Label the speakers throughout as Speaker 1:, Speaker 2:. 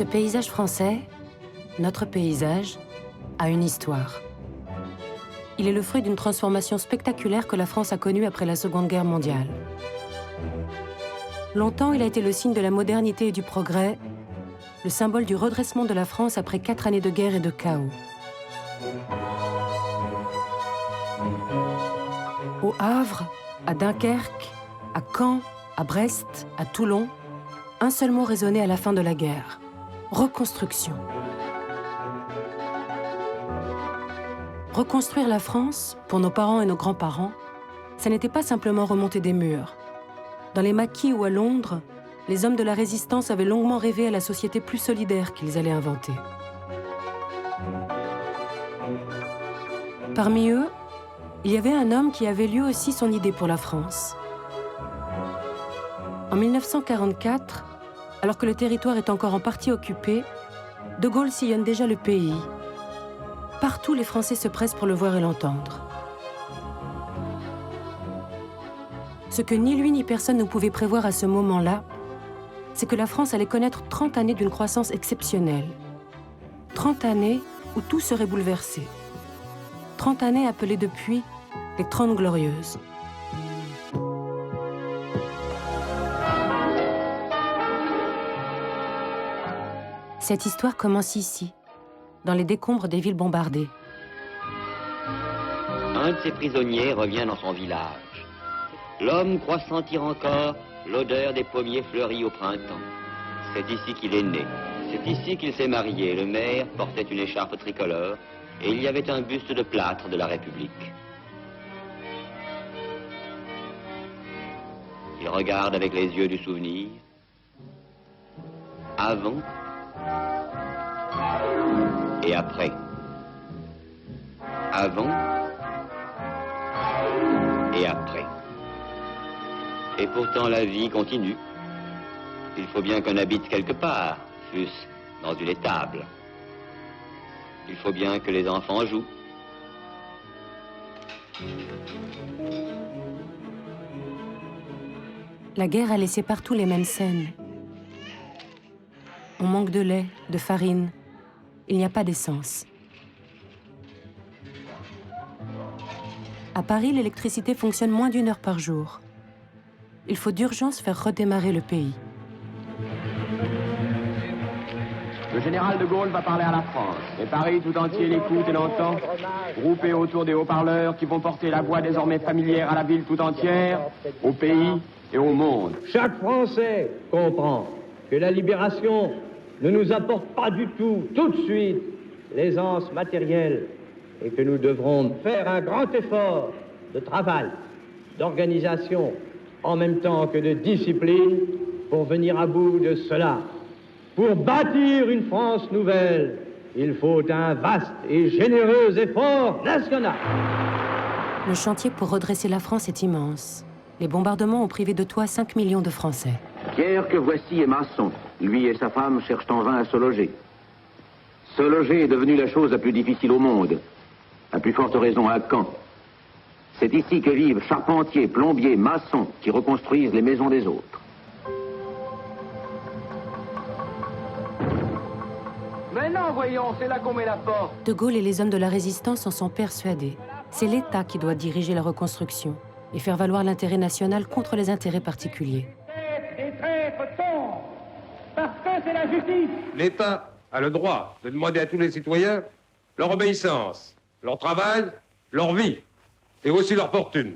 Speaker 1: Ce paysage français, notre paysage, a une histoire. Il est le fruit d'une transformation spectaculaire que la France a connue après la Seconde Guerre mondiale. Longtemps, il a été le signe de la modernité et du progrès, le symbole du redressement de la France après 4 années de guerre et de chaos. Au Havre, à Dunkerque, à Caen, à Brest, à Toulon, un seul mot résonnait à la fin de la guerre: reconstruction. Reconstruire la France, pour nos parents et nos grands-parents, ça n'était pas simplement remonter des murs. Dans les maquis ou à Londres, les hommes de la résistance avaient longuement rêvé à la société plus solidaire qu'ils allaient inventer. Parmi eux, il y avait un homme qui avait lui aussi son idée pour la France. En 1944, alors que le territoire est encore en partie occupé, De Gaulle sillonne déjà le pays. Partout, les Français se pressent pour le voir et l'entendre. Ce que ni lui ni personne ne pouvait prévoir à ce moment-là, c'est que la France allait connaître 30 années d'une croissance exceptionnelle. 30 années où tout serait bouleversé. 30 années appelées depuis les 30 Glorieuses. Cette histoire commence ici, dans les décombres des villes bombardées.
Speaker 2: Un de ses prisonniers revient dans son village. L'homme croit sentir encore l'odeur des pommiers fleuris au printemps. C'est ici qu'il est né. C'est ici qu'il s'est marié. Le maire portait une écharpe tricolore et il y avait un buste de plâtre de la République. Il regarde avec les yeux du souvenir. Avant et après. Avant et après. Et pourtant la vie continue. Il faut bien qu'on habite quelque part, fût-ce dans une étable. Il faut bien que les enfants jouent.
Speaker 1: La guerre a laissé partout les mêmes scènes. On manque de lait, de farine. Il n'y a pas d'essence. À Paris, l'électricité fonctionne moins d'1 heure par jour. Il faut d'urgence faire redémarrer le pays.
Speaker 3: Le général de Gaulle va parler à la France. Et Paris tout entier l'écoute et l'entend, groupé autour des haut-parleurs qui vont porter la voix désormais familière à la ville tout entière, au pays et au monde.
Speaker 4: Chaque Français comprend que la libération ne nous apporte pas du tout de suite, l'aisance matérielle et que nous devrons faire un grand effort de travail, d'organisation, en même temps que de discipline pour venir à bout de cela. Pour bâtir une France nouvelle, il faut un vaste et généreux effort national.
Speaker 1: Le chantier pour redresser la France est immense. Les bombardements ont privé de toit 5 millions de Français.
Speaker 5: Pierre que voici est maçon. Lui et sa femme cherchent en vain à se loger. Se loger est devenu la chose la plus difficile au monde. À plus forte raison à Caen. C'est ici que vivent charpentiers, plombiers, maçons qui reconstruisent les maisons des autres.
Speaker 3: Mais non, voyons, c'est là qu'on met la porte.
Speaker 1: De Gaulle et les hommes de la résistance en sont persuadés. C'est l'État qui doit diriger la reconstruction et faire valoir l'intérêt national contre les intérêts particuliers.
Speaker 4: Les traîtres tombent parce que c'est la justice.
Speaker 6: L'État a le droit de demander à tous les citoyens leur obéissance, leur travail, leur vie et aussi leur fortune.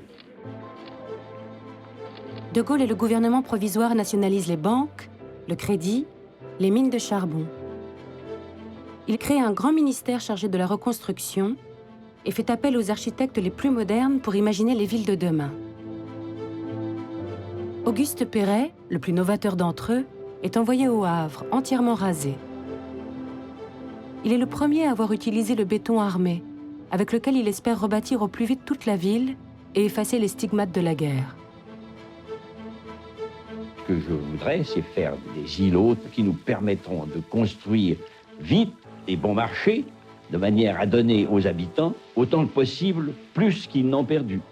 Speaker 1: De Gaulle et le gouvernement provisoire nationalisent les banques, le crédit, les mines de charbon. Il crée un grand ministère chargé de la reconstruction et fait appel aux architectes les plus modernes pour imaginer les villes de demain. Auguste Perret, le plus novateur d'entre eux, est envoyé au Havre, entièrement rasé. Il est le premier à avoir utilisé le béton armé, avec lequel il espère rebâtir au plus vite toute la ville et effacer les stigmates de la guerre.
Speaker 7: Ce que je voudrais, c'est faire des îlots qui nous permettront de construire vite et bon marché, de manière à donner aux habitants autant que possible plus qu'ils n'ont perdu.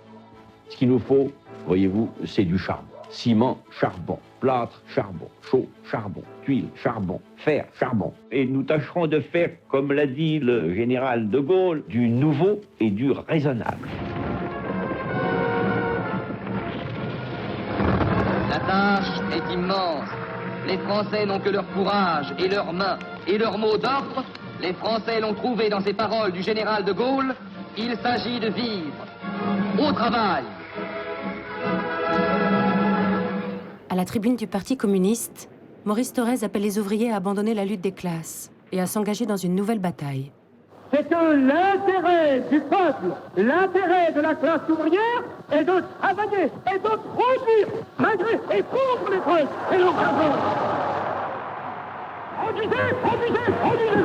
Speaker 7: Ce qu'il nous faut, voyez-vous, c'est du charbon. ciment, charbon, plâtre, charbon, chaux, charbon, tuile, charbon, fer, charbon. Et nous tâcherons de faire, comme l'a dit le général de Gaulle, du nouveau et du raisonnable.
Speaker 8: La tâche est immense. Les Français n'ont que leur courage et leurs mains et leurs mots d'ordre. Les Français l'ont trouvé dans ces paroles du général de Gaulle. Il s'agit de vivre. Au travail.
Speaker 1: À la tribune du Parti communiste, Maurice Thorez appelle les ouvriers à abandonner la lutte des classes et à s'engager dans une nouvelle bataille.
Speaker 9: C'est que l'intérêt du peuple, l'intérêt de la classe ouvrière est de travailler et de produire malgré et contre l'épreuve et l'encadrement. Produisez encore et produisez.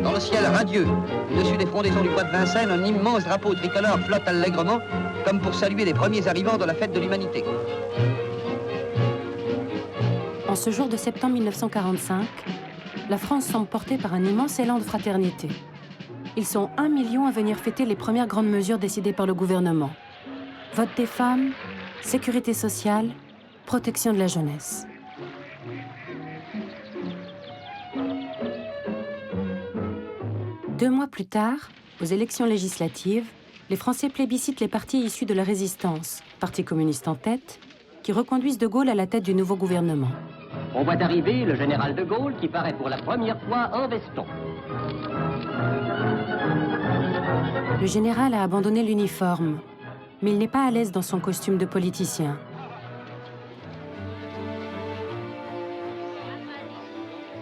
Speaker 8: Dans le ciel radieux, au-dessus des frondaisons du bois de Vincennes, un immense drapeau tricolore flotte allègrement, comme pour saluer les premiers arrivants de la fête de l'humanité.
Speaker 1: En ce jour de septembre 1945, la France semble portée par un immense élan de fraternité. Ils sont 1 million à venir fêter les premières grandes mesures décidées par le gouvernement. Vote des femmes, sécurité sociale, protection de la jeunesse. Deux mois plus tard, aux élections législatives, les Français plébiscitent les partis issus de la résistance, Parti communiste en tête, qui reconduisent de Gaulle à la tête du nouveau gouvernement.
Speaker 8: On voit arriver le général de Gaulle qui paraît pour la première fois en veston.
Speaker 1: Le général a abandonné l'uniforme, mais il n'est pas à l'aise dans son costume de politicien.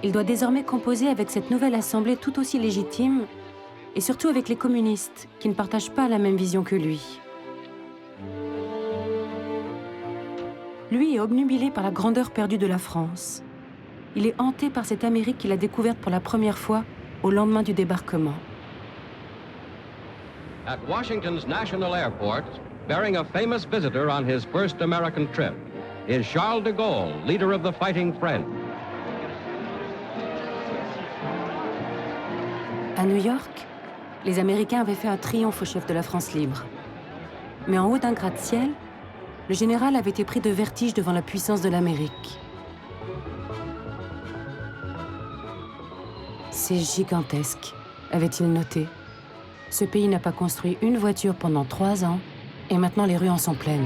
Speaker 1: Il doit désormais composer avec cette nouvelle assemblée tout aussi légitime, et surtout avec les communistes, qui ne partagent pas la même vision que lui. Lui est obnubilé par la grandeur perdue de la France. Il est hanté par cette Amérique qu'il a découverte pour la première fois au lendemain du débarquement.
Speaker 10: At Washington's National Airport, bearing a famous visitor on his first American trip, is Charles de Gaulle, leader of the Fighting French.
Speaker 1: À New York, les Américains avaient fait un triomphe au chef de la France libre. Mais en haut d'un gratte-ciel, le général avait été pris de vertige devant la puissance de l'Amérique. C'est gigantesque, avait-il noté. Ce pays n'a pas construit une voiture pendant 3 ans, et maintenant les rues en sont pleines.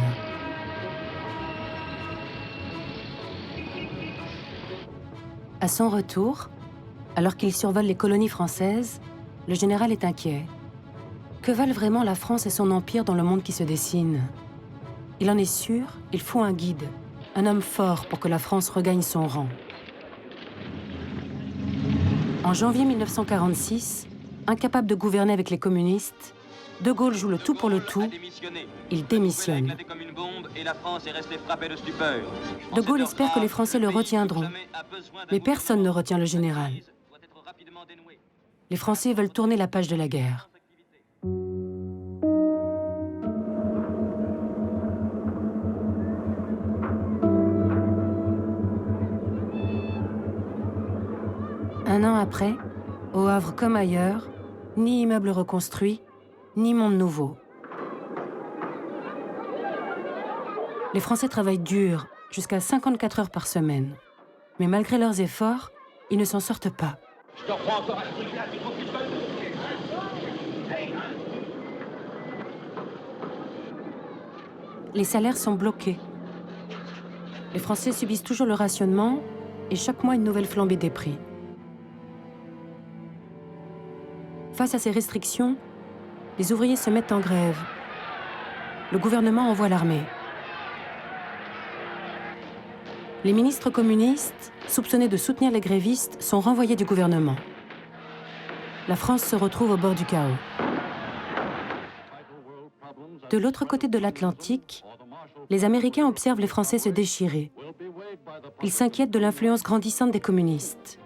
Speaker 1: À son retour, alors qu'il survole les colonies françaises, le général est inquiet. Que valent vraiment la France et son empire dans le monde qui se dessine ? Il en est sûr, il faut un guide, un homme fort pour que la France regagne son rang. En janvier 1946, incapable de gouverner avec les communistes, De Gaulle joue le tout pour le tout. Il démissionne. De Gaulle espère que les Français le retiendront. Mais personne ne retient le général. Les Français veulent tourner la page de la guerre. Un an après, au Havre comme ailleurs, ni immeuble reconstruit, ni monde nouveau. Les Français travaillent dur, jusqu'à 54 heures par semaine. Mais malgré leurs efforts, ils ne s'en sortent pas. Les salaires sont bloqués. Les Français subissent toujours le rationnement et chaque mois une nouvelle flambée des prix. Face à ces restrictions, les ouvriers se mettent en grève. Le gouvernement envoie l'armée. Les ministres communistes, soupçonnés de soutenir les grévistes, sont renvoyés du gouvernement. La France se retrouve au bord du chaos. De l'autre côté de l'Atlantique, les Américains observent les Français se déchirer. Ils s'inquiètent de l'influence grandissante des communistes.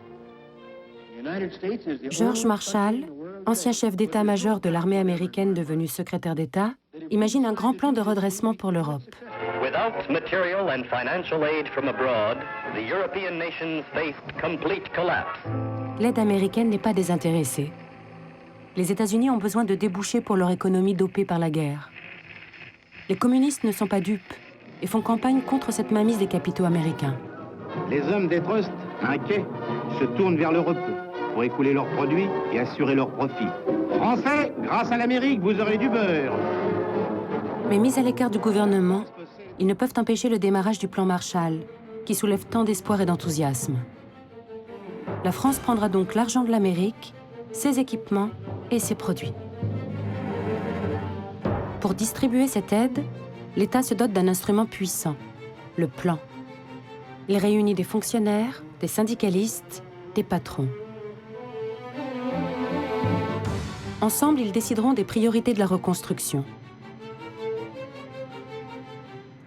Speaker 1: George Marshall, ancien chef d'état-major de l'armée américaine devenu secrétaire d'État, imagine un grand plan de redressement pour l'Europe.
Speaker 11: Without material and financial aid from abroad, the European nations faced complete collapse.
Speaker 1: L'aide américaine n'est pas désintéressée. Les États-Unis ont besoin de débouchés pour leur économie dopée par la guerre. Les communistes ne sont pas dupes et font campagne contre cette mainmise des capitaux américains.
Speaker 5: Les hommes des trusts, inquiets, se tournent vers le repos pour écouler leurs produits et assurer leurs profits. Français, grâce à l'Amérique, vous aurez du beurre.
Speaker 1: Mais mis à l'écart du gouvernement, ils ne peuvent empêcher le démarrage du plan Marshall, qui soulève tant d'espoir et d'enthousiasme. La France prendra donc l'argent de l'Amérique, ses équipements et ses produits. Pour distribuer cette aide, l'État se dote d'un instrument puissant, le plan. Il réunit des fonctionnaires, des syndicalistes, des patrons. Ensemble, ils décideront des priorités de la reconstruction.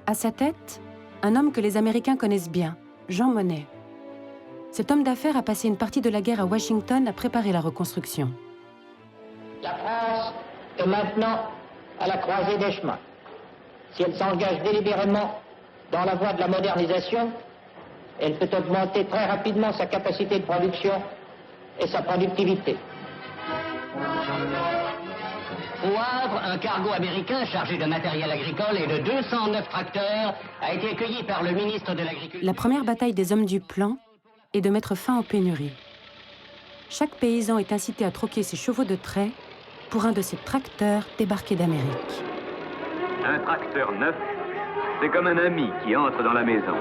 Speaker 1: À sa tête, un homme que les Américains connaissent bien, Jean Monnet. Cet homme d'affaires a passé une partie de la guerre à Washington à préparer la reconstruction.
Speaker 12: La France est maintenant à la croisée des chemins. Si elle s'engage délibérément dans la voie de la modernisation, elle peut augmenter très rapidement sa capacité de production et sa productivité.
Speaker 8: Au Havre, un cargo américain chargé de matériel agricole et de 209 tracteurs a été accueilli par le ministre de l'Agriculture.
Speaker 1: La première bataille des hommes du plan est de mettre fin aux pénuries. Chaque paysan est incité à troquer ses chevaux de trait pour un de ces tracteurs débarqués d'Amérique.
Speaker 5: Un tracteur neuf, c'est comme un ami qui entre dans la maison.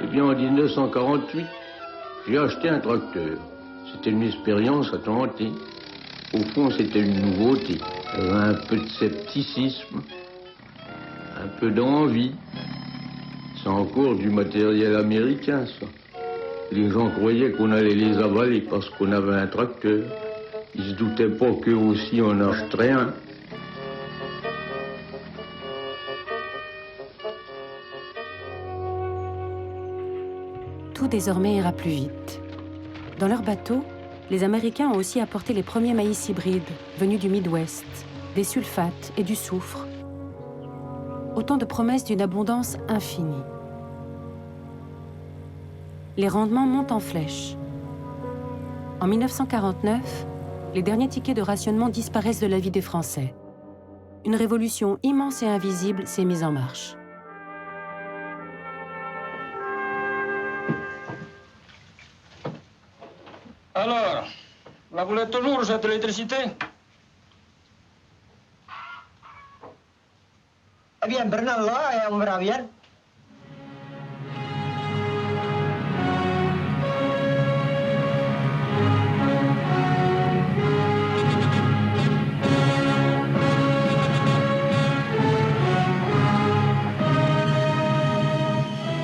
Speaker 13: Eh bien, en 1948, j'ai acheté un tracteur. C'était une expérience à tenter. Au fond, c'était une nouveauté. Il y avait un peu de scepticisme, un peu d'envie. C'est encore du matériel américain, ça. Les gens croyaient qu'on allait les avaler parce qu'on avait un tracteur. Ils se doutaient pas qu'eux aussi en achèteraient un.
Speaker 1: Tout désormais ira plus vite. Dans leur bateau, les Américains ont aussi apporté les premiers maïs hybrides venus du Midwest, des sulfates et du soufre. Autant de promesses d'une abondance infinie. Les rendements montent en flèche. En 1949, les derniers tickets de rationnement disparaissent de la vie des Français. Une révolution immense et invisible s'est mise en marche.
Speaker 14: Alors, vous voulez toujours cette électricité?
Speaker 12: Eh bien, prenons-la et on verra bien.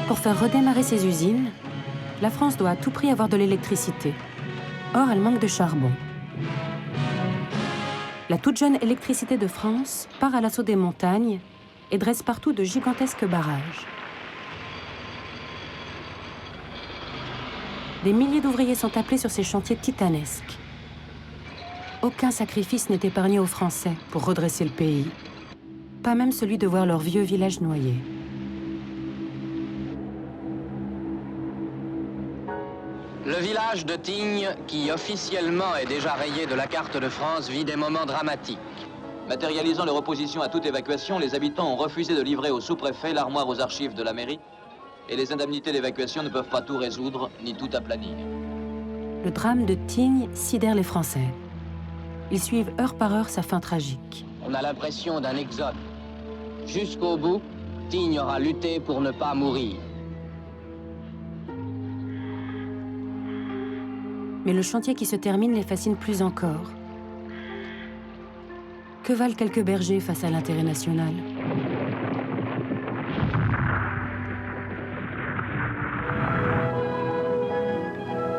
Speaker 1: Pour faire redémarrer ses usines, la France doit à tout prix avoir de l'électricité. Or, elle manque de charbon. La toute jeune électricité de France part à l'assaut des montagnes et dresse partout de gigantesques barrages. Des milliers d'ouvriers sont appelés sur ces chantiers titanesques. Aucun sacrifice n'est épargné aux Français pour redresser le pays. Pas même celui de voir leur vieux village noyé.
Speaker 8: Le village de Tignes, qui officiellement est déjà rayé de la carte de France, vit des moments dramatiques.
Speaker 15: Matérialisant leur opposition à toute évacuation, les habitants ont refusé de livrer au sous-préfet l'armoire aux archives de la mairie et les indemnités d'évacuation ne peuvent pas tout résoudre ni tout aplanir.
Speaker 1: Le drame de Tignes sidère les Français. Ils suivent heure par heure sa fin tragique.
Speaker 8: On a l'impression d'un exode. Jusqu'au bout, Tignes aura lutté pour ne pas mourir.
Speaker 1: Mais le chantier qui se termine les fascine plus encore. Que valent quelques bergers face à l'intérêt national?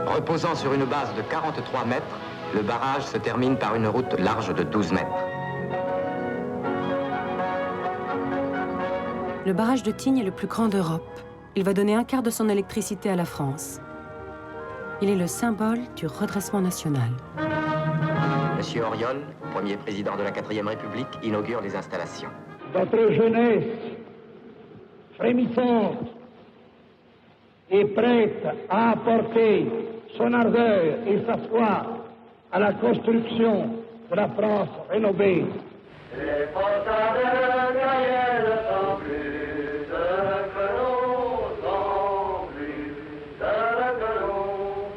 Speaker 16: Reposant sur une base de 43 mètres, le barrage se termine par une route large de 12 mètres.
Speaker 1: Le barrage de Tignes est le plus grand d'Europe. Il va donner un quart de son électricité à la France. Il est le symbole du redressement national.
Speaker 16: Monsieur Auriol, premier président de la 4e République, inaugure les installations.
Speaker 9: Votre jeunesse, frémissante et prête à apporter son ardeur et sa foi à la construction de la France rénovée.
Speaker 17: Les potards de Gaël sont plus de colons, sont plus de colons.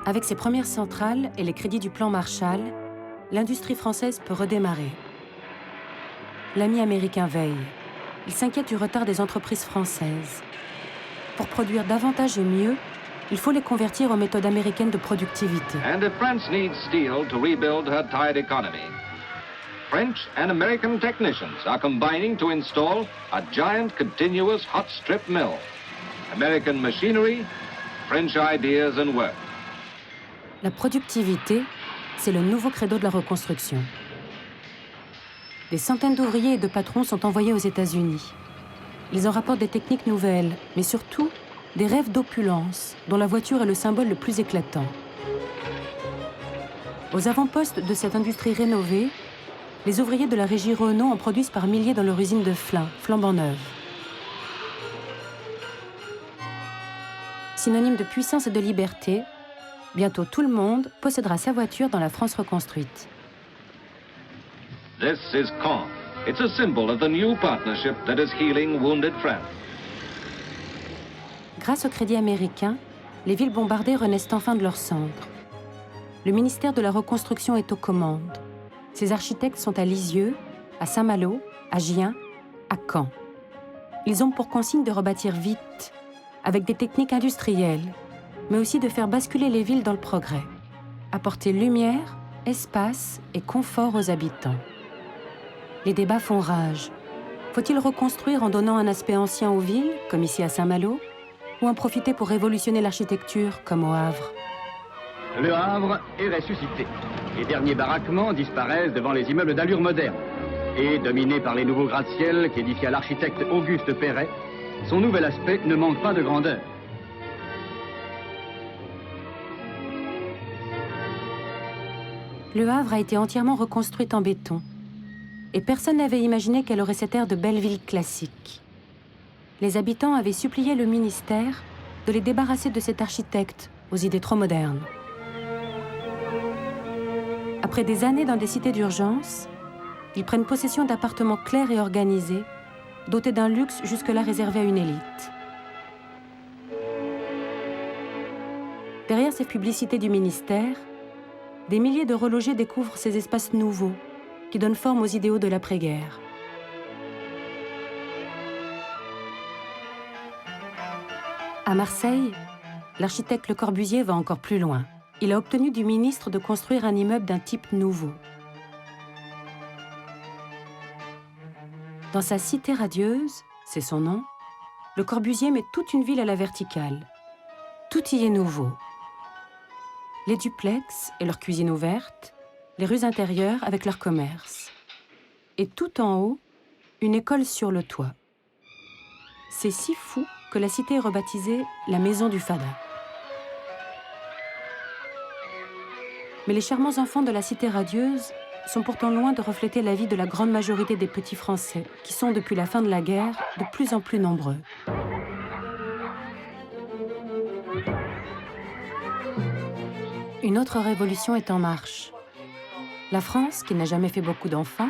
Speaker 1: Avec ses premières centrales et les crédits du plan Marshall, l'industrie française peut redémarrer. L'ami américain veille. Il s'inquiète du retard des entreprises françaises. Pour produire davantage et mieux, il faut les convertir aux méthodes américaines de productivité.
Speaker 10: And if France needs steel to rebuild her tired economy, French and American technicians are combining to install a giant continuous hot strip mill. American machinery, French ideas and work.
Speaker 1: La productivité, c'est le nouveau credo de la reconstruction. Des centaines d'ouvriers et de patrons sont envoyés aux États-Unis. Ils en rapportent des techniques nouvelles, mais surtout des rêves d'opulence, dont la voiture est le symbole le plus éclatant. Aux avant-postes de cette industrie rénovée, les ouvriers de la régie Renault en produisent par milliers dans leur usine de Flins, flambant neuve. Synonyme de puissance et de liberté, bientôt tout le monde possédera sa voiture dans la France reconstruite.
Speaker 10: This is Caen. It's a symbol of the new partnership that is healing wounded France.
Speaker 1: Grâce au crédit américain, les villes bombardées renaissent enfin de leurs cendres. Le ministère de la Reconstruction est aux commandes. Ses architectes sont à Lisieux, à Saint-Malo, à Gien, à Caen. Ils ont pour consigne de rebâtir vite, avec des techniques industrielles, mais aussi de faire basculer les villes dans le progrès, apporter lumière, espace et confort aux habitants. Les débats font rage. Faut-il reconstruire en donnant un aspect ancien aux villes, comme ici à Saint-Malo, ou en profiter pour révolutionner l'architecture, comme au Havre?
Speaker 3: Le Havre est ressuscité. Les derniers baraquements disparaissent devant les immeubles d'allure moderne. Et, dominé par les nouveaux gratte-ciel qu'édifia l'architecte Auguste Perret, son nouvel aspect ne manque pas de grandeur.
Speaker 1: Le Havre a été entièrement reconstruite en béton. Et personne n'avait imaginé qu'elle aurait cet air de belle ville classique. Les habitants avaient supplié le ministère de les débarrasser de cet architecte aux idées trop modernes. Après des années dans des cités d'urgence, ils prennent possession d'appartements clairs et organisés, dotés d'un luxe jusque-là réservé à une élite. Derrière ces publicités du ministère, des milliers de relogés découvrent ces espaces nouveaux qui donnent forme aux idéaux de l'après-guerre. À Marseille, l'architecte Le Corbusier va encore plus loin. Il a obtenu du ministre de construire un immeuble d'un type nouveau. Dans sa cité radieuse, c'est son nom, Le Corbusier met toute une ville à la verticale. Tout y est nouveau. Les duplex et leurs cuisines ouvertes, les rues intérieures avec leur commerce. Et tout en haut, une école sur le toit. C'est si fou que la cité est rebaptisée la Maison du Fada. Mais les charmants enfants de la cité radieuse sont pourtant loin de refléter la vie de la grande majorité des petits Français, qui sont, depuis la fin de la guerre, de plus en plus nombreux. Une autre révolution est en marche. La France, qui n'a jamais fait beaucoup d'enfants,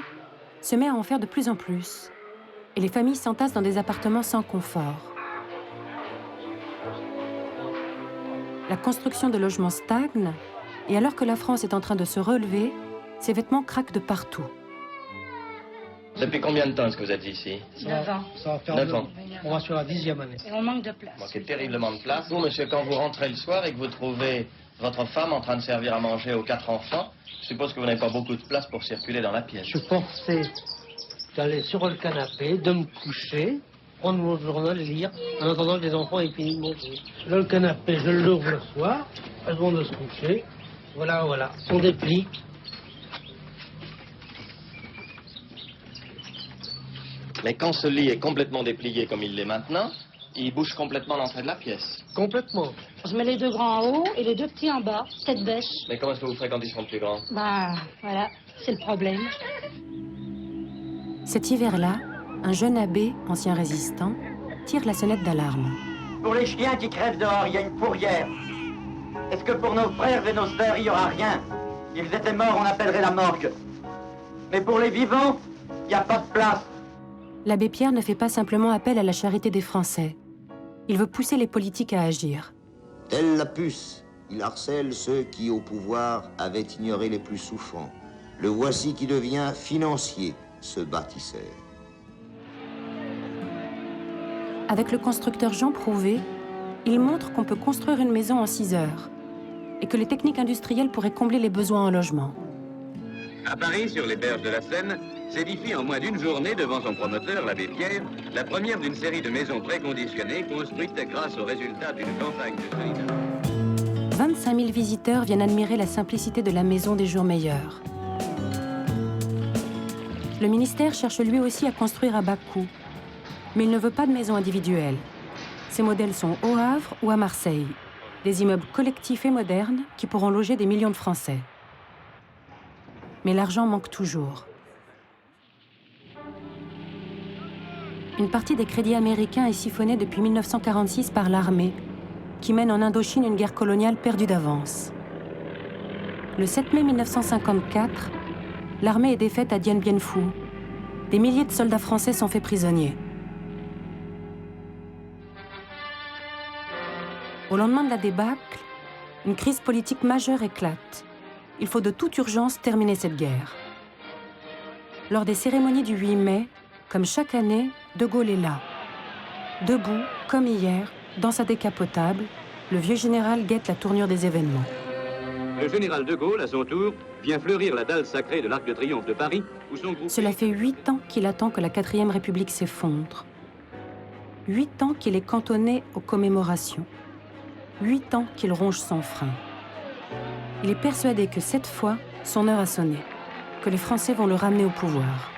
Speaker 1: se met à en faire de plus en plus. Et les familles s'entassent dans des appartements sans confort. La construction de logements stagne, et alors que la France est en train de se relever, ses vêtements craquent de partout.
Speaker 18: Depuis combien de temps est-ce que vous êtes ici?
Speaker 19: 9 ans.
Speaker 18: Ça va faire 9 ans.
Speaker 19: On va sur la 10e année. Et on manque de place.
Speaker 18: Vous manquez terriblement de place. Vous, monsieur, quand vous rentrez le soir et que vous trouvez votre femme en train de servir à manger aux 4 enfants, je suppose que vous n'avez pas beaucoup de place pour circuler dans la pièce.
Speaker 19: Je pensais d'aller sur le canapé, de me coucher, prendre mon journal et lire, en attendant que les enfants aient fini de manger. Là, le canapé, je l'ouvre le soir, avant de se coucher. Voilà, on déplie.
Speaker 18: Mais quand ce lit est complètement déplié comme il l'est maintenant, il bouge complètement l'entrée de la pièce.
Speaker 19: Complètement.
Speaker 20: Je mets les 2 grands en haut et les 2 petits en bas, tête bêche.
Speaker 18: Mais comment est-ce que vous ferez quand ils seront plus grands?
Speaker 20: Bah, voilà, c'est le problème.
Speaker 1: Cet hiver-là, un jeune abbé, ancien résistant, tire la sonnette d'alarme.
Speaker 21: Pour les chiens qui crèvent dehors, il y a une fourrière. Est-ce que pour nos frères et nos sœurs, il n'y aura rien? Ils étaient morts, on appellerait la morgue. Mais pour les vivants, il n'y a pas de place.
Speaker 1: L'abbé Pierre ne fait pas simplement appel à la charité des Français. Il veut pousser les politiques à agir.
Speaker 22: Telle la puce, il harcèle ceux qui, au pouvoir, avaient ignoré les plus souffrants. Le voici qui devient financier, ce bâtisseur.
Speaker 1: Avec le constructeur Jean Prouvé, il montre qu'on peut construire une maison en 6 heures et que les techniques industrielles pourraient combler les besoins en logement.
Speaker 23: À Paris, sur les berges de la Seine, s'édifie en moins d'une journée devant son promoteur, l'abbé Pierre, la première d'une série de maisons préconditionnées construites grâce aux résultats d'une campagne de solidarité.
Speaker 1: 25 000 visiteurs viennent admirer la simplicité de la maison des jours meilleurs. Le ministère cherche lui aussi à construire à bas coût, mais il ne veut pas de maison individuelle. Ces modèles sont au Havre ou à Marseille, des immeubles collectifs et modernes qui pourront loger des millions de Français. Mais l'argent manque toujours. Une partie des crédits américains est siphonnée depuis 1946 par l'armée, qui mène en Indochine une guerre coloniale perdue d'avance. Le 7 mai 1954, l'armée est défaite à Dien Bien Phu. Des milliers de soldats français sont faits prisonniers. Au lendemain de la débâcle, une crise politique majeure éclate. Il faut de toute urgence terminer cette guerre. Lors des cérémonies du 8 mai, comme chaque année, De Gaulle est là. Debout, comme hier, dans sa décapotable, le vieux général guette la tournure des événements.
Speaker 23: Le général de Gaulle, à son tour, vient fleurir la dalle sacrée de l'Arc de Triomphe de Paris, où son groupe...
Speaker 1: Cela fait 8 ans qu'il attend que la 4e République s'effondre. 8 ans qu'il est cantonné aux commémorations. 8 ans qu'il ronge son frein. Il est persuadé que cette fois, son heure a sonné, que les Français vont le ramener au pouvoir.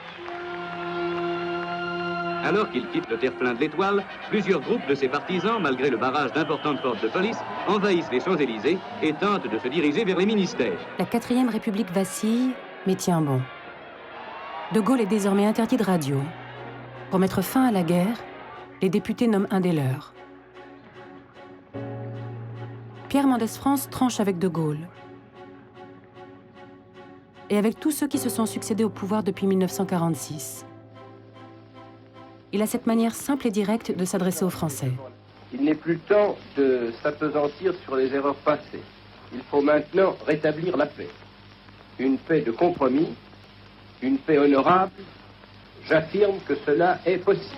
Speaker 23: Alors qu'il quitte le terre-plein de l'Étoile, plusieurs groupes de ses partisans, malgré le barrage d'importantes forces de police, envahissent les Champs-Élysées et tentent de se diriger vers les ministères.
Speaker 1: La 4e République vacille, mais tient bon. De Gaulle est désormais interdit de radio. Pour mettre fin à la guerre, les députés nomment un des leurs. Pierre Mendès France tranche avec De Gaulle. Et avec tous ceux qui se sont succédés au pouvoir depuis 1946. Il a cette manière simple et directe de s'adresser aux Français.
Speaker 3: Il n'est plus temps de s'appesantir sur les erreurs passées. Il faut maintenant rétablir la paix. Une paix de compromis, une paix honorable. J'affirme que cela est possible.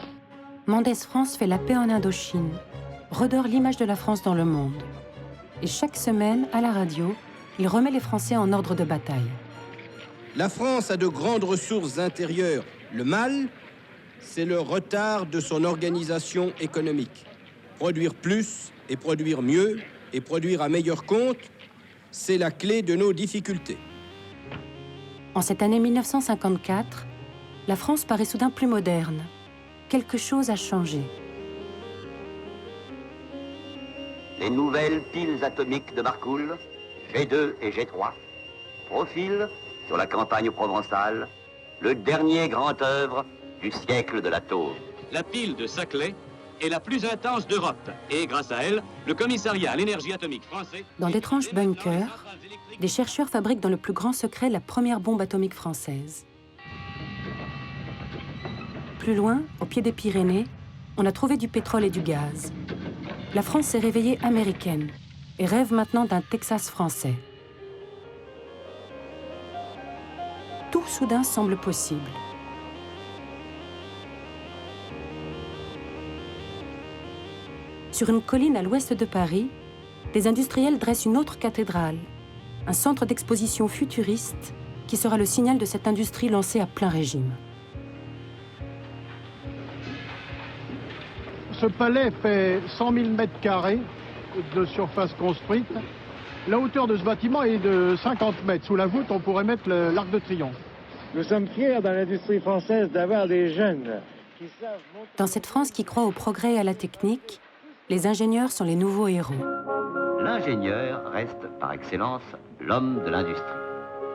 Speaker 1: Mendès France fait la paix en Indochine, redore l'image de la France dans le monde. Et chaque semaine, à la radio, il remet les Français en ordre de bataille.
Speaker 24: La France a de grandes ressources intérieures. Le mal, c'est le retard de son organisation économique. Produire plus et produire mieux et produire à meilleur compte, c'est la clé de nos difficultés.
Speaker 1: En cette année 1954, la France paraît soudain plus moderne. Quelque chose a changé.
Speaker 2: Les nouvelles piles atomiques de Marcoule, G2 et G3, profilent sur la campagne provençale le dernier grand œuvre du siècle de la taupe.
Speaker 23: La pile de Saclay est la plus intense d'Europe et grâce à elle, le commissariat à l'énergie atomique français...
Speaker 1: Dans d'étranges bunkers, des chercheurs fabriquent dans le plus grand secret la première bombe atomique française. Plus loin, au pied des Pyrénées, on a trouvé du pétrole et du gaz. La France s'est réveillée américaine et rêve maintenant d'un Texas français. Tout soudain semble possible. Sur une colline à l'ouest de Paris, des industriels dressent une autre cathédrale, un centre d'exposition futuriste qui sera le signal de cette industrie lancée à plein régime.
Speaker 9: Ce palais fait 100 000 mètres carrés de surface construite. La hauteur de ce bâtiment est de 50 mètres. Sous la voûte, on pourrait mettre l'Arc de Triomphe.
Speaker 25: Nous sommes fiers dans l'industrie française d'avoir des jeunes qui savent...
Speaker 1: Dans cette France qui croit au progrès et à la technique, les ingénieurs sont les nouveaux héros.
Speaker 2: L'ingénieur reste par excellence l'homme de l'industrie.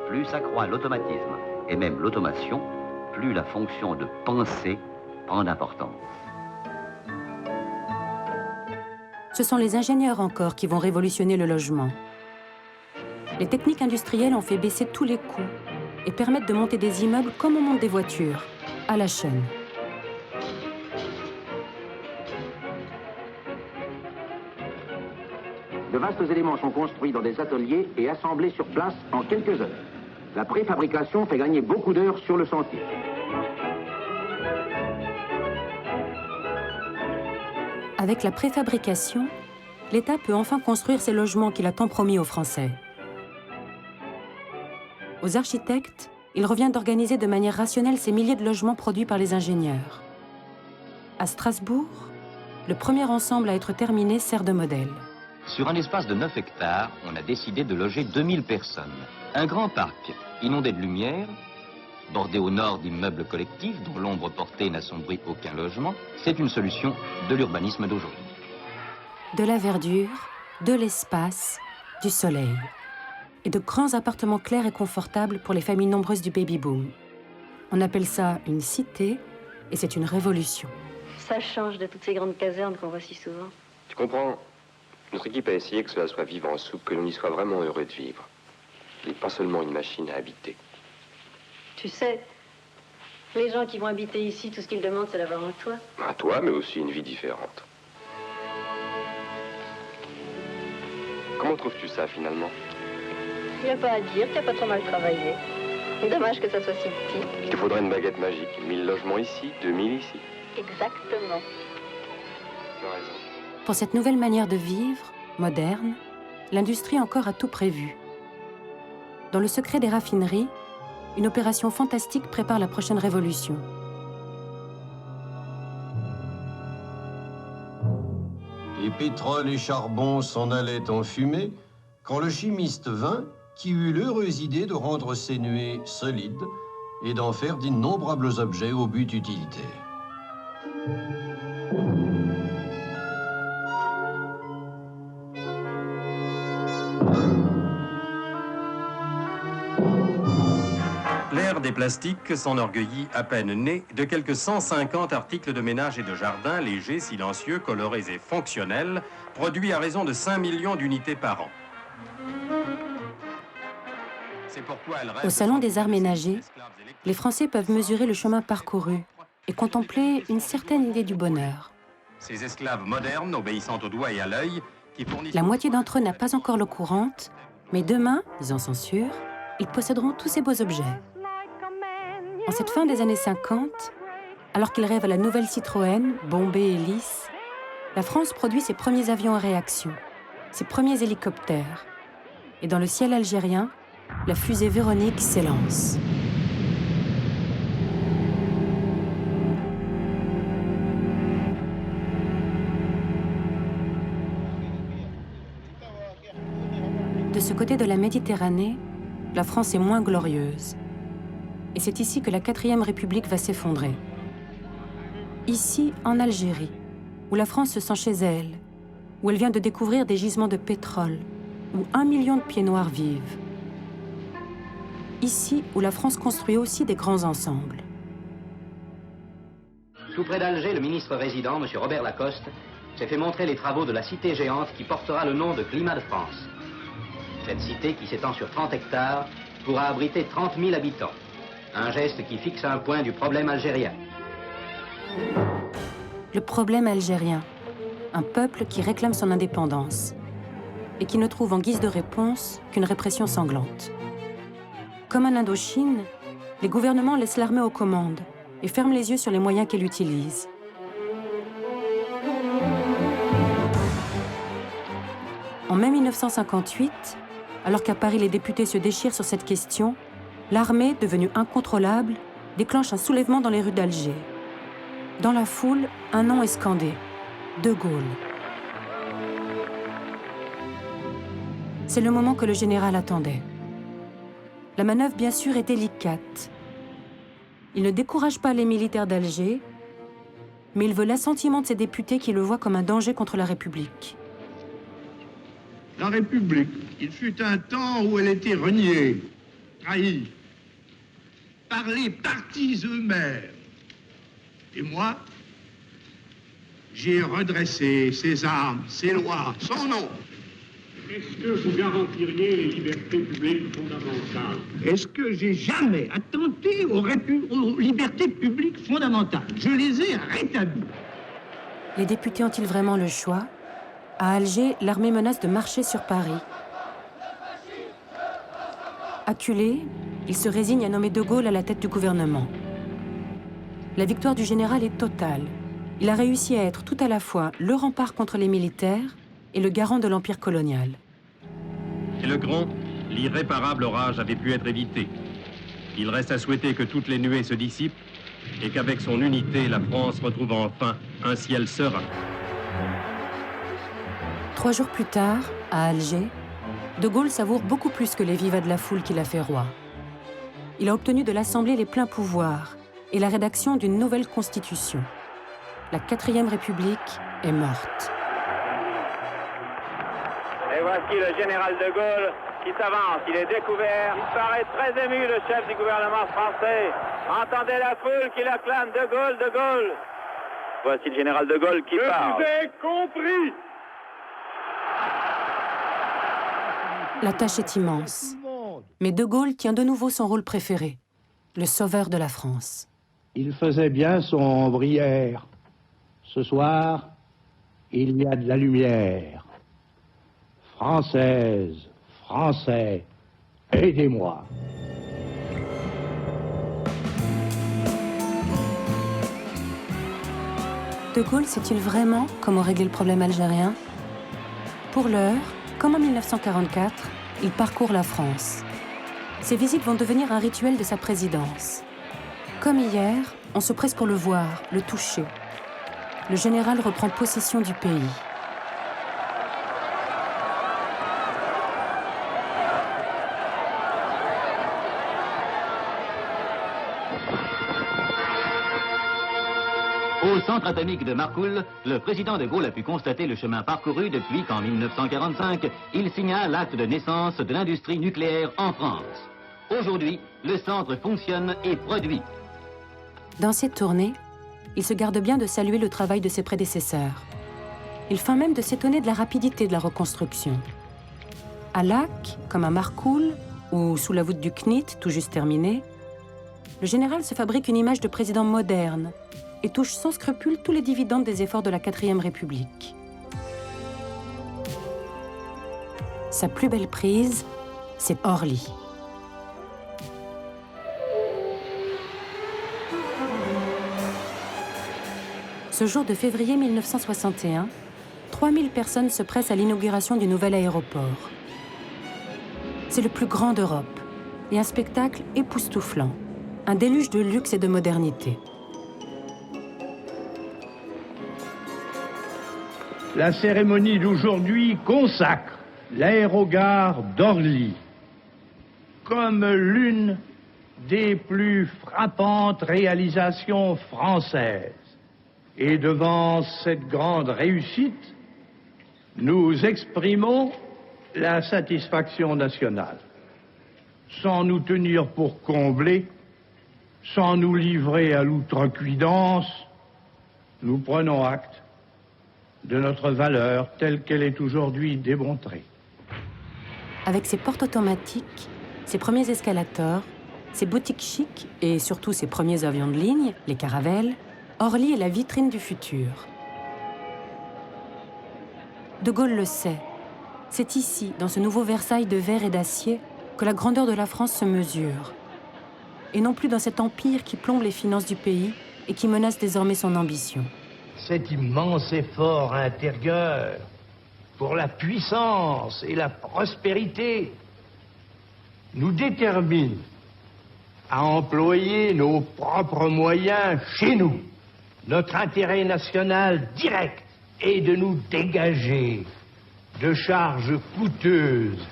Speaker 2: Plus s'accroît l'automatisme et même l'automation, plus la fonction de penser prend d'importance.
Speaker 1: Ce sont les ingénieurs encore qui vont révolutionner le logement. Les techniques industrielles ont fait baisser tous les coûts et permettent de monter des immeubles comme on monte des voitures, à la chaîne.
Speaker 4: De vastes éléments sont construits dans des ateliers et assemblés sur place en quelques heures. La préfabrication fait gagner beaucoup d'heures sur le chantier.
Speaker 1: Avec la préfabrication, l'État peut enfin construire ces logements qu'il a tant promis aux Français. Aux architectes, il revient d'organiser de manière rationnelle ces milliers de logements produits par les ingénieurs. À Strasbourg, le premier ensemble à être terminé sert de modèle.
Speaker 5: Sur un espace de 9 hectares, on a décidé de loger 2000 personnes. Un grand parc, inondé de lumière, bordé au nord d'immeubles collectifs dont l'ombre portée n'assombrit aucun logement, c'est une solution de l'urbanisme d'aujourd'hui.
Speaker 1: De la verdure, de l'espace, du soleil. Et de grands appartements clairs et confortables pour les familles nombreuses du baby-boom. On appelle ça une cité, et c'est une révolution.
Speaker 6: Ça change de toutes ces grandes casernes qu'on voit si souvent.
Speaker 7: Tu comprends? Notre équipe a essayé que cela soit vivant en soupe, que l'on y soit vraiment heureux de vivre. Et pas seulement une machine à habiter.
Speaker 6: Tu sais, les gens qui vont habiter ici, tout ce qu'ils demandent, c'est d'avoir un toit.
Speaker 7: Un toit, mais aussi une vie différente. Comment trouves-tu ça, finalement?
Speaker 6: Il n'y a pas à dire, tu n'as pas trop mal travaillé. Dommage que ça soit si petit.
Speaker 7: Il te faudrait une baguette magique. 1000 logements ici, 2000 ici.
Speaker 6: Exactement.
Speaker 7: Tu as raison.
Speaker 1: Pour cette nouvelle manière de vivre, moderne, l'industrie encore a tout prévu. Dans le secret des raffineries, une opération fantastique prépare la prochaine révolution.
Speaker 11: Et pétrole et charbon s'en allaient en fumée quand le chimiste vint, qui eut l'heureuse idée de rendre ces nuées solides et d'en faire d'innombrables objets au but utilitaire.
Speaker 26: L'ère des plastiques s'enorgueillit à peine née de quelques 150 articles de ménage et de jardin légers, silencieux, colorés et fonctionnels, produits à raison de 5 millions d'unités par an.
Speaker 1: Au Salon des Arts Ménagers, les Français peuvent mesurer le chemin parcouru et contempler une certaine idée du bonheur.
Speaker 26: Ces esclaves modernes, obéissant au doigt et à l'œil, qui fournissent...
Speaker 1: La moitié d'entre eux n'a pas encore l'eau courante, mais demain, ils en sont sûrs, ils posséderont tous ces beaux objets. En cette fin des années 50, alors qu'ils rêvent à la nouvelle Citroën, bombée et lisse, la France produit ses premiers avions à réaction, ses premiers hélicoptères. Et dans le ciel algérien, la fusée Véronique s'élance. De ce côté de la Méditerranée, la France est moins glorieuse. Et c'est ici que la 4e République va s'effondrer. Ici, en Algérie, où la France se sent chez elle, où elle vient de découvrir des gisements de pétrole, où 1 million de pieds noirs vivent. Ici, où la France construit aussi des grands ensembles.
Speaker 15: Tout près d'Alger, le ministre résident, M. Robert Lacoste, s'est fait montrer les travaux de la cité géante qui portera le nom de Climat de France. Cette cité, qui s'étend sur 30 hectares, pourra abriter 30 000 habitants. Un geste qui fixe un point du problème algérien.
Speaker 1: Le problème algérien, un peuple qui réclame son indépendance et qui ne trouve en guise de réponse qu'une répression sanglante. Comme en Indochine, les gouvernements laissent l'armée aux commandes et ferment les yeux sur les moyens qu'elle utilise. En mai 1958, alors qu'à Paris les députés se déchirent sur cette question, l'armée, devenue incontrôlable, déclenche un soulèvement dans les rues d'Alger. Dans la foule, un nom est scandé, De Gaulle. C'est le moment que le général attendait. La manœuvre, bien sûr, est délicate. Il ne décourage pas les militaires d'Alger, mais il veut l'assentiment de ses députés qui le voient comme un danger contre la République.
Speaker 27: La République, il fut un temps où elle était reniée, trahie, par les partis eux-mêmes. Et moi, j'ai redressé ses armes, ses lois, son nom. Est-ce que vous garantiriez les libertés publiques fondamentales? Est-ce que j'ai jamais attenté aux libertés publiques fondamentales? Je les ai rétablies.
Speaker 1: Les députés ont-ils vraiment le choix? À Alger, l'armée menace de marcher sur Paris. Acculé, il se résigne à nommer De Gaulle à la tête du gouvernement. La victoire du général est totale. Il a réussi à être tout à la fois le rempart contre les militaires et le garant de l'empire colonial.
Speaker 26: Et le grand, l'irréparable orage avait pu être évité. Il reste à souhaiter que toutes les nuées se dissipent et qu'avec son unité, la France retrouve enfin un ciel serein.
Speaker 1: 3 jours plus tard, à Alger, De Gaulle savoure beaucoup plus que les vivas de la foule qu'il a fait roi. Il a obtenu de l'Assemblée les pleins pouvoirs et la rédaction d'une nouvelle constitution. La 4e République est morte.
Speaker 8: Et voici le général de Gaulle qui s'avance. Il est découvert. Il paraît très ému, le chef du gouvernement français. Entendez la foule qui l'acclame. De Gaulle, de Gaulle. Voici le général de Gaulle qui parle.
Speaker 27: Je vous ai compris.
Speaker 1: La tâche est immense. Mais De Gaulle tient de nouveau son rôle préféré, le sauveur de la France.
Speaker 27: Il faisait bien son Brière. Ce soir, il y a de la lumière. Française, Français, aidez-moi.
Speaker 1: De Gaulle sait-il vraiment comment régler le problème algérien? Pour l'heure, comme en 1944, il parcourt la France. Ces visites vont devenir un rituel de sa présidence. Comme hier, on se presse pour le voir, le toucher. Le général reprend possession du pays.
Speaker 15: Au centre atomique de Marcoule, le président de Gaulle a pu constater le chemin parcouru depuis qu'en 1945, il signa l'acte de naissance de l'industrie nucléaire en France. Aujourd'hui, le centre fonctionne et produit.
Speaker 1: Dans cette tournée, il se garde bien de saluer le travail de ses prédécesseurs. Il feint même de s'étonner de la rapidité de la reconstruction. À Lac, comme à Marcoule, ou sous la voûte du CNIT, tout juste terminée, le général se fabrique une image de président moderne et touche sans scrupule tous les dividendes des efforts de la 4e République. Sa plus belle prise, c'est Orly. Ce jour de février 1961, 3000 personnes se pressent à l'inauguration du nouvel aéroport. C'est le plus grand d'Europe et un spectacle époustouflant, un déluge de luxe et de modernité.
Speaker 27: La cérémonie d'aujourd'hui consacre l'aérogare d'Orly comme l'une des plus frappantes réalisations françaises. Et devant cette grande réussite, nous exprimons la satisfaction nationale. Sans nous tenir pour comblés, sans nous livrer à l'outrecuidance, nous prenons acte de notre valeur telle qu'elle est aujourd'hui démontrée.
Speaker 1: Avec ses portes automatiques, ses premiers escalators, ses boutiques chics et surtout ses premiers avions de ligne, les Caravelles, Orly est la vitrine du futur. De Gaulle le sait. C'est ici, dans ce nouveau Versailles de verre et d'acier, que la grandeur de la France se mesure. Et non plus dans cet empire qui plombe les finances du pays et qui menace désormais son ambition.
Speaker 27: Cet immense effort intérieur pour la puissance et la prospérité nous détermine à employer nos propres moyens chez nous. Notre intérêt national direct est de nous dégager de charges coûteuses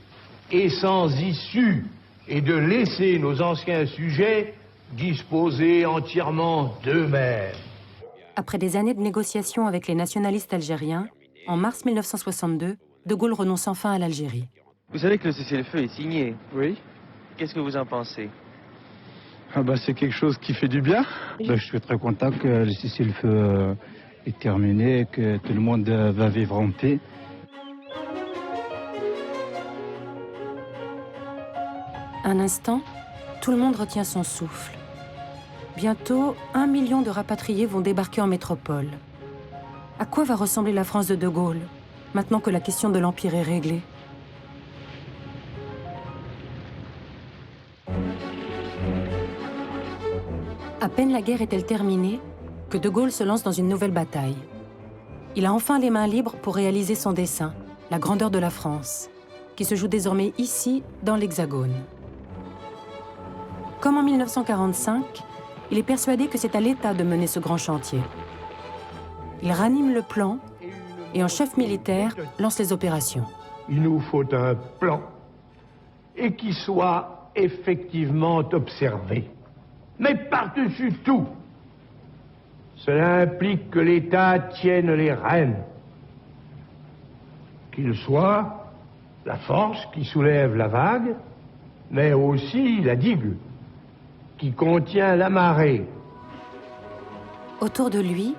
Speaker 27: et sans issue et de laisser nos anciens sujets disposer entièrement d'eux-mêmes.
Speaker 1: Après des années de négociations avec les nationalistes algériens, en mars 1962, De Gaulle renonce enfin à l'Algérie.
Speaker 10: Vous savez que le cessez-le-feu est signé. Oui. Qu'est-ce que vous en pensez?
Speaker 12: C'est quelque chose qui fait du bien. Je suis très content que le cessez-le-feu est terminé, que tout le monde va vivre en paix.
Speaker 1: Un instant, tout le monde retient son souffle. Bientôt, 1 million de rapatriés vont débarquer en métropole. À quoi va ressembler la France de Gaulle, maintenant que la question de l'Empire est réglée? À peine la guerre est-elle terminée, que De Gaulle se lance dans une nouvelle bataille. Il a enfin les mains libres pour réaliser son dessein, la grandeur de la France, qui se joue désormais ici, dans l'Hexagone. Comme en 1945, il est persuadé que c'est à l'État de mener ce grand chantier. Il ranime le plan et en chef militaire lance les opérations.
Speaker 27: Il nous faut un plan et qui soit effectivement observé. Mais par-dessus tout, cela implique que l'État tienne les rênes. Qu'il soit la force qui soulève la vague, mais aussi la digue qui contient la marée.
Speaker 1: Autour de lui,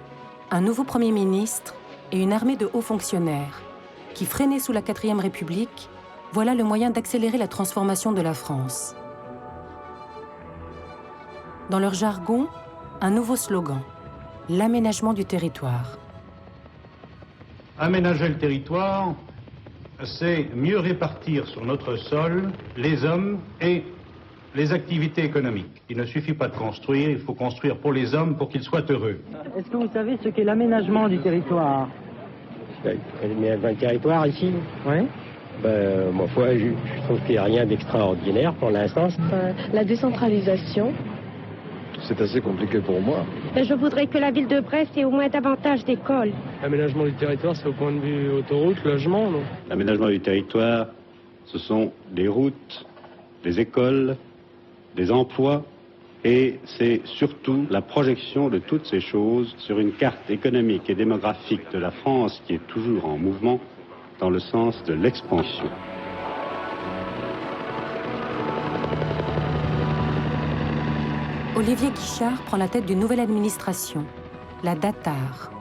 Speaker 1: un nouveau Premier ministre et une armée de hauts fonctionnaires qui, freinés sous la 4e République, voilà le moyen d'accélérer la transformation de la France. Dans leur jargon, un nouveau slogan, l'aménagement du territoire.
Speaker 12: Aménager le territoire, c'est mieux répartir sur notre sol les hommes et les activités économiques. Il ne suffit pas de construire, il faut construire pour les hommes pour qu'ils soient heureux.
Speaker 13: Est-ce que vous savez ce qu'est l'aménagement du territoire?
Speaker 14: L'aménagement du territoire ici?
Speaker 13: Oui.
Speaker 14: Ma foi, je trouve qu'il n'y a rien d'extraordinaire pour l'instant.
Speaker 16: La décentralisation.
Speaker 17: C'est assez compliqué pour moi.
Speaker 16: Je voudrais que la ville de Brest ait au moins davantage d'écoles.
Speaker 17: L'aménagement du territoire, c'est au point de vue autoroute, logement, non?
Speaker 18: L'aménagement du territoire, ce sont des routes, des écoles, des emplois, et c'est surtout la projection de toutes ces choses sur une carte économique et démographique de la France qui est toujours en mouvement dans le sens de l'expansion.
Speaker 1: Olivier Guichard prend la tête d'une nouvelle administration, la DATAR.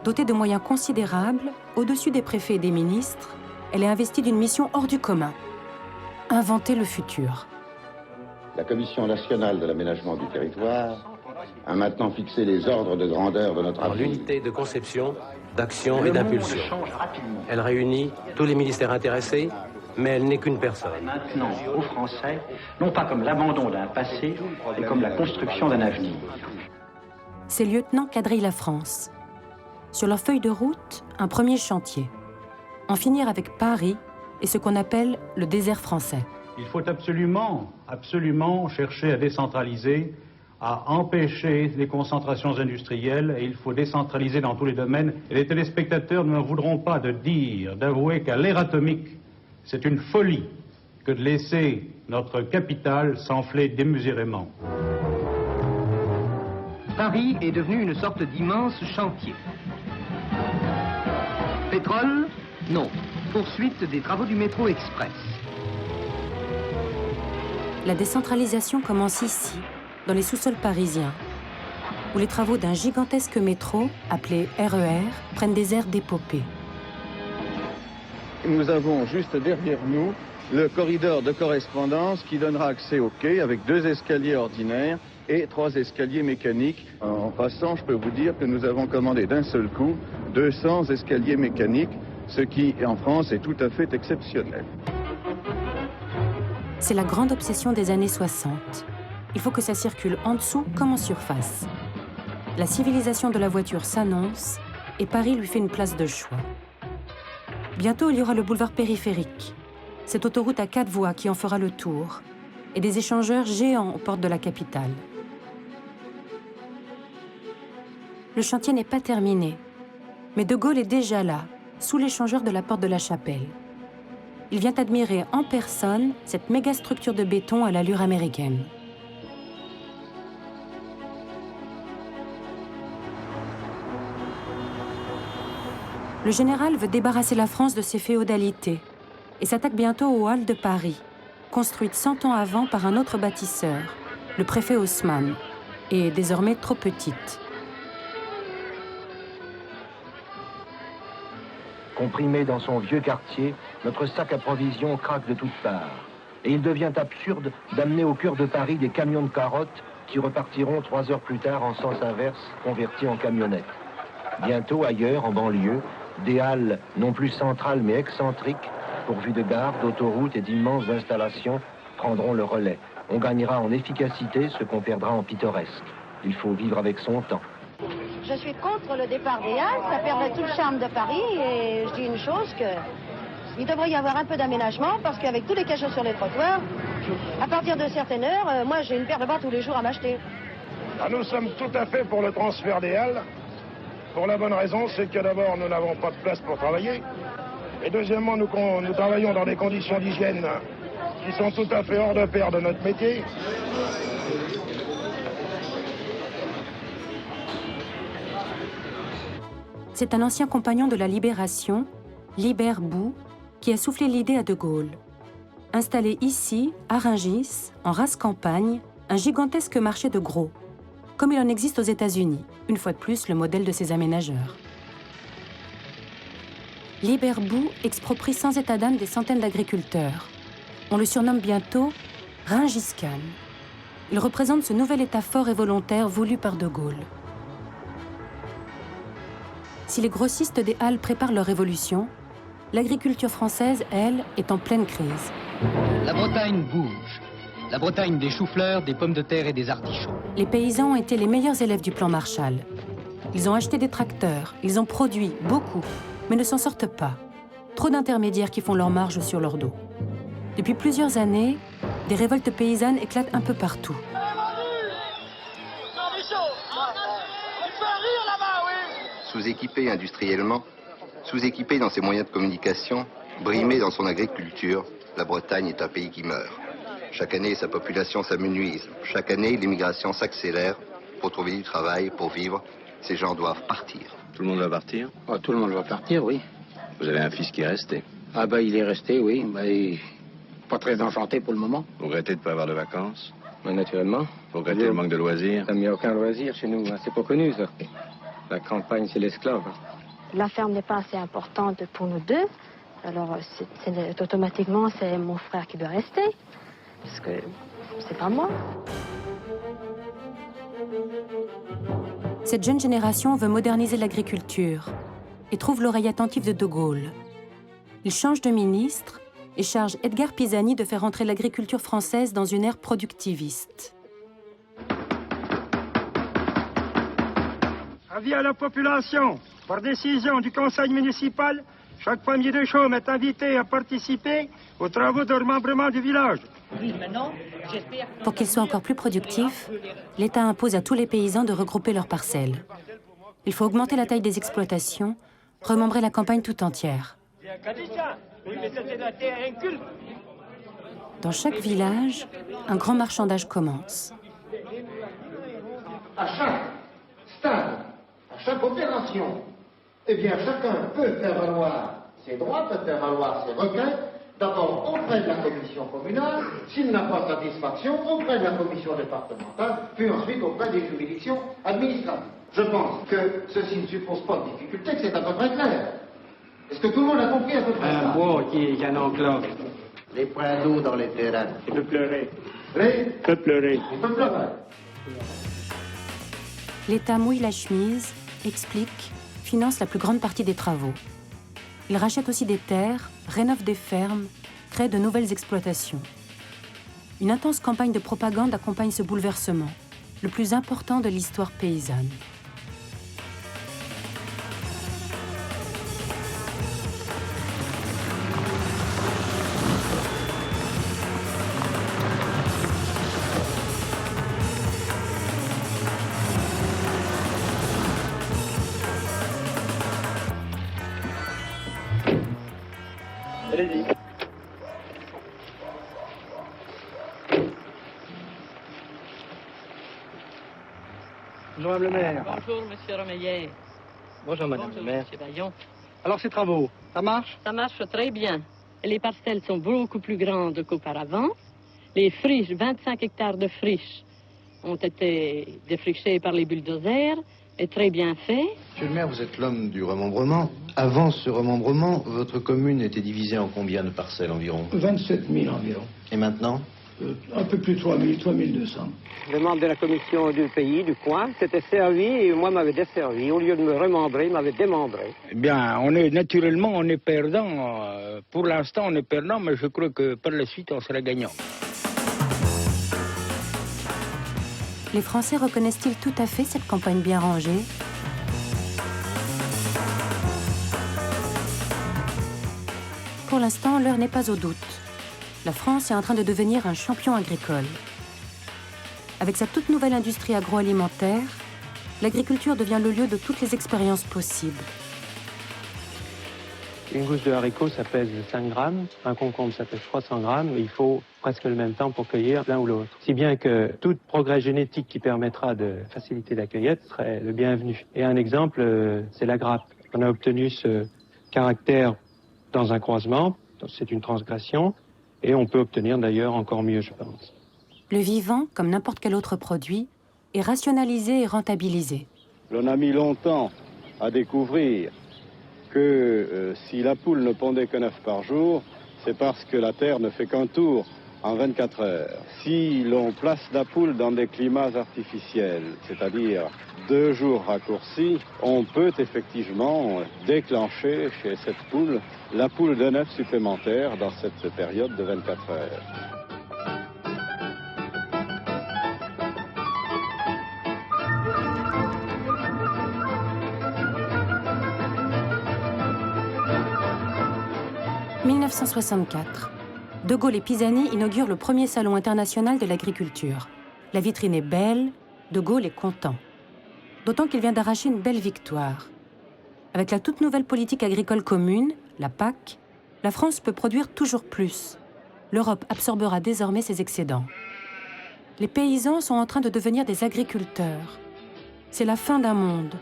Speaker 1: Dotée de moyens considérables, au-dessus des préfets et des ministres, elle est investie d'une mission hors du commun, inventer le futur.
Speaker 19: La Commission nationale de l'aménagement du territoire a maintenant fixé les ordres de grandeur de notre avenir.
Speaker 20: L'unité de conception, d'action et d'impulsion. Elle réunit tous les ministères intéressés, mais elle n'est qu'une personne.
Speaker 28: Maintenant aux Français, non pas comme l'abandon d'un passé, mais comme la construction d'un avenir.
Speaker 1: Ces lieutenants quadrillent la France. Sur leur feuille de route, un premier chantier. En finir avec Paris et ce qu'on appelle le désert français.
Speaker 12: Il faut absolument chercher à décentraliser, à empêcher les concentrations industrielles, et il faut décentraliser dans tous les domaines. Et les téléspectateurs ne voudront pas d'avouer qu'à l'ère atomique, c'est une folie que de laisser notre capitale s'enfler démesurément.
Speaker 29: Paris est devenu une sorte d'immense chantier. Pétrole? Non. Poursuite des travaux du métro express.
Speaker 1: La décentralisation commence ici, dans les sous-sols parisiens, où les travaux d'un gigantesque métro, appelé RER, prennent des airs d'épopée.
Speaker 30: Nous avons juste derrière nous le corridor de correspondance qui donnera accès au quai avec 2 escaliers ordinaires et 3 escaliers mécaniques. En passant, je peux vous dire que nous avons commandé d'un seul coup 200 escaliers mécaniques, ce qui, en France, est tout à fait exceptionnel.
Speaker 1: C'est la grande obsession des années 60. Il faut que ça circule en dessous comme en surface. La civilisation de la voiture s'annonce et Paris lui fait une place de choix. Bientôt, il y aura le boulevard périphérique, cette autoroute à 4 voies qui en fera le tour, et des échangeurs géants aux portes de la capitale. Le chantier n'est pas terminé, mais De Gaulle est déjà là, sous l'échangeur de la porte de la Chapelle. Il vient admirer en personne cette méga structure de béton à l'allure américaine. Le général veut débarrasser la France de ses féodalités et s'attaque bientôt aux Halles de Paris, construites 100 ans avant par un autre bâtisseur, le préfet Haussmann, et désormais trop petite.
Speaker 4: Comprimé dans son vieux quartier, notre sac à provisions craque de toutes parts.
Speaker 2: Et il devient absurde d'amener au cœur de Paris des camions de carottes qui repartiront 3 heures plus tard en sens inverse, convertis en camionnettes. Bientôt, ailleurs, en banlieue, des halles non plus centrales mais excentriques, pourvues de gares, d'autoroutes et d'immenses installations, prendront le relais. On gagnera en efficacité ce qu'on perdra en pittoresque. Il faut vivre avec son temps.
Speaker 3: Je suis contre le départ des halles, ça perdrait tout le charme de Paris et je dis une chose que il devrait y avoir un peu d'aménagement parce qu'avec tous les cachots sur les trottoirs, à partir de certaines heures, moi j'ai une paire de bas tous les jours à m'acheter.
Speaker 27: Ah, nous sommes tout à fait pour le transfert des halles. Pour la bonne raison, c'est que d'abord nous n'avons pas de place pour travailler. Et deuxièmement, nous travaillons dans des conditions d'hygiène qui sont tout à fait hors de pair de notre métier.
Speaker 1: C'est un ancien compagnon de la Libération, Libert Bou, qui a soufflé l'idée à De Gaulle. Installer ici, à Rungis, en race campagne, un gigantesque marché de gros, comme il en existe aux États-Unis, une fois de plus le modèle de ses aménageurs. Libert Bou exproprie sans état d'âme des centaines d'agriculteurs. On le surnomme bientôt Rungis Khan. Il représente ce nouvel État fort et volontaire voulu par De Gaulle. Si les grossistes des halles préparent leur révolution, l'agriculture française, elle, est en pleine crise.
Speaker 29: La Bretagne bouge. La Bretagne des choux-fleurs, des pommes de terre et des artichauts.
Speaker 1: Les paysans ont été les meilleurs élèves du plan Marshall. Ils ont acheté des tracteurs, ils ont produit beaucoup, mais ne s'en sortent pas. Trop d'intermédiaires qui font leur marge sur leur dos. Depuis plusieurs années, des révoltes paysannes éclatent un peu partout.
Speaker 5: Sous-équipé industriellement, sous-équipé dans ses moyens de communication, brimé dans son agriculture, la Bretagne est un pays qui meurt. Chaque année, sa population s'amenuise. Chaque année, l'immigration s'accélère. Pour trouver du travail, pour vivre, ces gens doivent partir.
Speaker 6: Tout le monde va partir?
Speaker 5: Oh, tout le monde va partir, oui.
Speaker 6: Vous avez un fils qui est resté?
Speaker 5: Ah bah, il est resté, oui. Bah, pas très enchanté pour le moment.
Speaker 6: Vous regrettez de ne pas avoir de vacances?
Speaker 5: Bah, naturellement.
Speaker 6: Vous regrettez le manque de loisirs?
Speaker 5: Il n'y a aucun loisir chez nous, hein. C'est pas connu, ça. La campagne, c'est l'esclave.
Speaker 16: La ferme n'est pas assez importante pour nous deux. Alors, automatiquement, c'est mon frère qui doit rester. Parce que c'est pas moi.
Speaker 1: Cette jeune génération veut moderniser l'agriculture et trouve l'oreille attentive de De Gaulle. Il change de ministre et charge Edgar Pisani de faire entrer l'agriculture française dans une ère productiviste.
Speaker 9: Avis à la population, par décision du conseil municipal, chaque famille de chaume est invitée à participer aux travaux de remembrement du village.
Speaker 1: Pour qu'ils soient encore plus productifs, l'État impose à tous les paysans de regrouper leurs parcelles. Il faut augmenter la taille des exploitations, remembrer la campagne tout entière. Dans chaque village, un grand marchandage commence.
Speaker 21: À chaque stade, à chaque opération, eh bien, chacun peut faire valoir ses droits, peut faire valoir ses requêtes, d'abord auprès de la commission communale, s'il n'a pas satisfaction, auprès de la commission départementale, puis ensuite auprès des juridictions administratives. Je pense que ceci ne suppose pas de difficulté, que c'est à peu près clair. Est-ce que tout le monde a compris à peu près ça?
Speaker 5: Un bois qui est un enclave.
Speaker 21: Les points d'eau dans les terrains.
Speaker 5: Il peut pleurer.
Speaker 21: Il
Speaker 5: peut pleurer.
Speaker 21: Il peut pleurer.
Speaker 1: L'État mouille la chemise, explique, finance la plus grande partie des travaux. Il rachète aussi des terres, rénove des fermes, crée de nouvelles exploitations. Une intense campagne de propagande accompagne ce bouleversement, le plus important de l'histoire paysanne.
Speaker 9: Allez-y. Bonjour, Madame le maire.
Speaker 22: Bonjour, Monsieur Romeyer.
Speaker 9: Bonjour, Madame le maire.
Speaker 22: Monsieur Bayon.
Speaker 9: Alors, ces travaux, ça marche?
Speaker 22: Ça marche très bien. Les parcelles sont beaucoup plus grandes qu'auparavant. Les friches, 25 hectares de friches, ont été défrichées par les bulldozers est très bien fait.
Speaker 7: Monsieur le maire, vous êtes l'homme du remembrement. Avant ce remembrement, votre commune était divisée en combien de parcelles environ?
Speaker 8: 27 000 environ.
Speaker 7: Et maintenant?
Speaker 8: Un peu plus de 3 000, 3 200.
Speaker 10: Le membre de la commission du pays, du coin, s'était servi et moi m'avait desservi. Au lieu de me remembrer, il m'avait démembré.
Speaker 11: Eh bien, on est perdant. Pour l'instant, on est perdant, mais je crois que par la suite, on sera gagnant.
Speaker 1: Les Français reconnaissent-ils tout à fait cette campagne bien rangée? Pour l'instant, l'heure n'est pas au doute. La France est en train de devenir un champion agricole. Avec sa toute nouvelle industrie agroalimentaire, l'agriculture devient le lieu de toutes les expériences possibles.
Speaker 13: Une gousse de haricot, ça pèse 5 grammes, un concombre, ça pèse 300 grammes, et il faut presque le même temps pour cueillir l'un ou l'autre. Si bien que tout progrès génétique qui permettra de faciliter la cueillette serait le bienvenu. Et un exemple, c'est la grappe. On a obtenu ce caractère dans un croisement, c'est une transgression, et on peut obtenir d'ailleurs encore mieux, je pense.
Speaker 1: Le vivant, comme n'importe quel autre produit, est rationalisé et rentabilisé.
Speaker 18: On a mis longtemps à découvrir que si la poule ne pondait qu'un œuf par jour, c'est parce que la Terre ne fait qu'un tour en 24 heures. Si l'on place la poule dans des climats artificiels, c'est-à-dire 2 jours raccourcis, on peut effectivement déclencher chez cette poule la poule d'un œuf supplémentaire dans cette période de 24 heures.
Speaker 1: « 1964. De Gaulle et Pisani inaugurent le premier salon international de l'agriculture. La vitrine est belle, De Gaulle est content. D'autant qu'il vient d'arracher une belle victoire. Avec la toute nouvelle politique agricole commune, la PAC, la France peut produire toujours plus. L'Europe absorbera désormais ses excédents. Les paysans sont en train de devenir des agriculteurs. C'est la fin d'un monde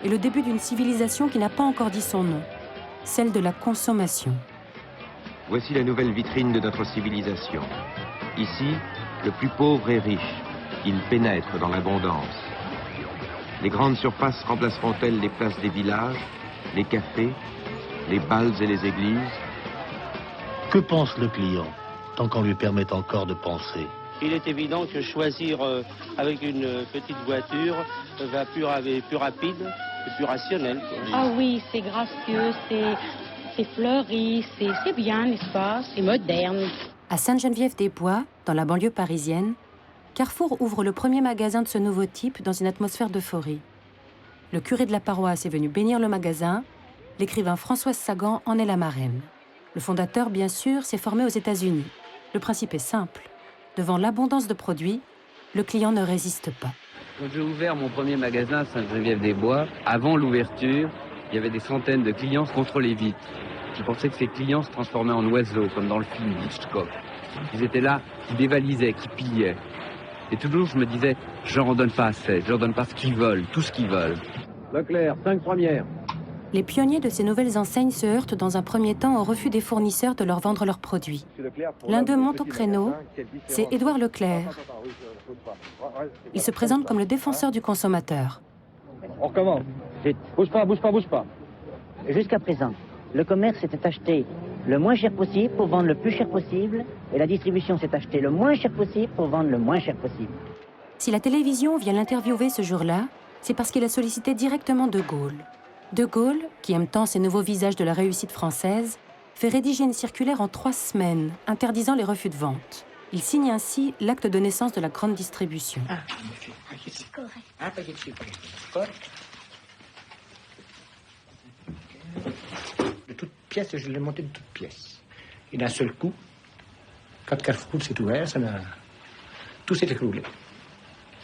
Speaker 1: et le début d'une civilisation qui n'a pas encore dit son nom, celle de la consommation.
Speaker 15: Voici la nouvelle vitrine de notre civilisation. Ici, le plus pauvre est riche. Il pénètre dans l'abondance. Les grandes surfaces remplaceront-elles les places des villages, les cafés, les bals et les églises?
Speaker 23: Que pense le client, tant qu'on lui permet encore de penser?
Speaker 24: Il est évident que choisir avec une petite voiture va plus rapide et plus rationnel.
Speaker 22: Ah oui, c'est gracieux, c'est fleuri, c'est bien, n'est-ce pas? C'est moderne.
Speaker 1: À Sainte-Geneviève-des-Bois, dans la banlieue parisienne, Carrefour ouvre le premier magasin de ce nouveau type dans une atmosphère d'euphorie. Le curé de la paroisse est venu bénir le magasin, l'écrivain Françoise Sagan en est la marraine. Le fondateur, bien sûr, s'est formé aux États-Unis. Le principe est simple. Devant l'abondance de produits, le client ne résiste pas.
Speaker 25: Quand j'ai ouvert mon premier magasin à Sainte-Geneviève-des-Bois, avant l'ouverture, il y avait des centaines de clients contre les vitres. Je pensais que ces clients se transformaient en oiseaux, comme dans le film Hitchcock. Ils étaient là, qui dévalisaient, qui pillaient. Et toujours, je me disais, je leur en donne pas assez, je leur donne pas ce qu'ils veulent, tout ce qu'ils veulent.
Speaker 20: Leclerc, 5 premières.
Speaker 1: Les pionniers de ces nouvelles enseignes se heurtent dans un premier temps au refus des fournisseurs de leur vendre leurs produits. L'un d'eux monte au créneau, c'est Édouard Leclerc. Il se présente comme le défenseur du consommateur.
Speaker 26: On recommence. Bouge pas, bouge pas, bouge pas.
Speaker 31: Jusqu'à présent, le commerce s'était acheté le moins cher possible pour vendre le plus cher possible, et la distribution s'est achetée le moins cher possible pour vendre le moins cher possible.
Speaker 1: Si la télévision vient l'interviewer ce jour-là, c'est parce qu'il a sollicité directement De Gaulle. De Gaulle, qui aime tant ces nouveaux visages de la réussite française, fait rédiger une circulaire en 3 semaines, interdisant les refus de vente. Il signe ainsi l'acte de naissance de la grande distribution.
Speaker 21: De toute pièce, je l'ai monté de toute pièce. Et d'un seul coup, quand Carrefour s'est ouvert, tout s'est écroulé.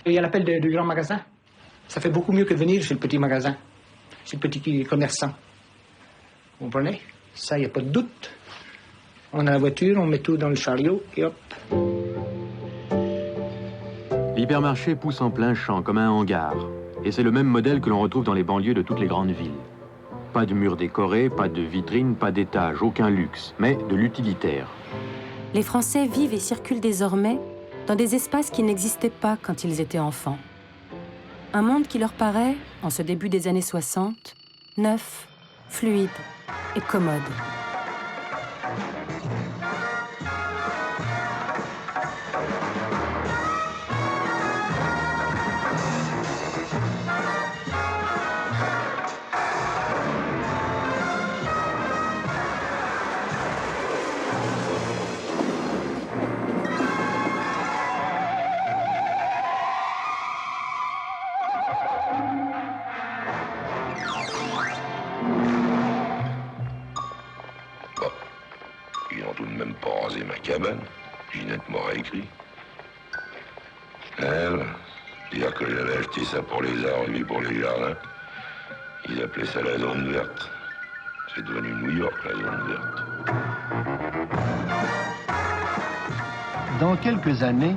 Speaker 21: Il y a l'appel du grand magasin. Ça fait beaucoup mieux que de venir chez le petit magasin, chez le petit commerçant. Vous comprenez? Ça, il n'y a pas de doute. On a la voiture, on met tout dans le chariot et hop.
Speaker 32: L'hypermarché pousse en plein champ comme un hangar. Et c'est le même modèle que l'on retrouve dans les banlieues de toutes les grandes villes. Pas de murs décorés, pas de vitrines, pas d'étages, aucun luxe, mais de l'utilitaire.
Speaker 1: Les Français vivent et circulent désormais dans des espaces qui n'existaient pas quand ils étaient enfants. Un monde qui leur paraît, en ce début des années 60, neuf, fluide et commode.
Speaker 2: Cabane, Ginette m'aura écrit. Elle, dire que j'avais acheté ça pour les arbres et pour les jardins. Ils appelaient ça la zone verte. C'est devenu New York, la zone verte.
Speaker 3: Dans quelques années,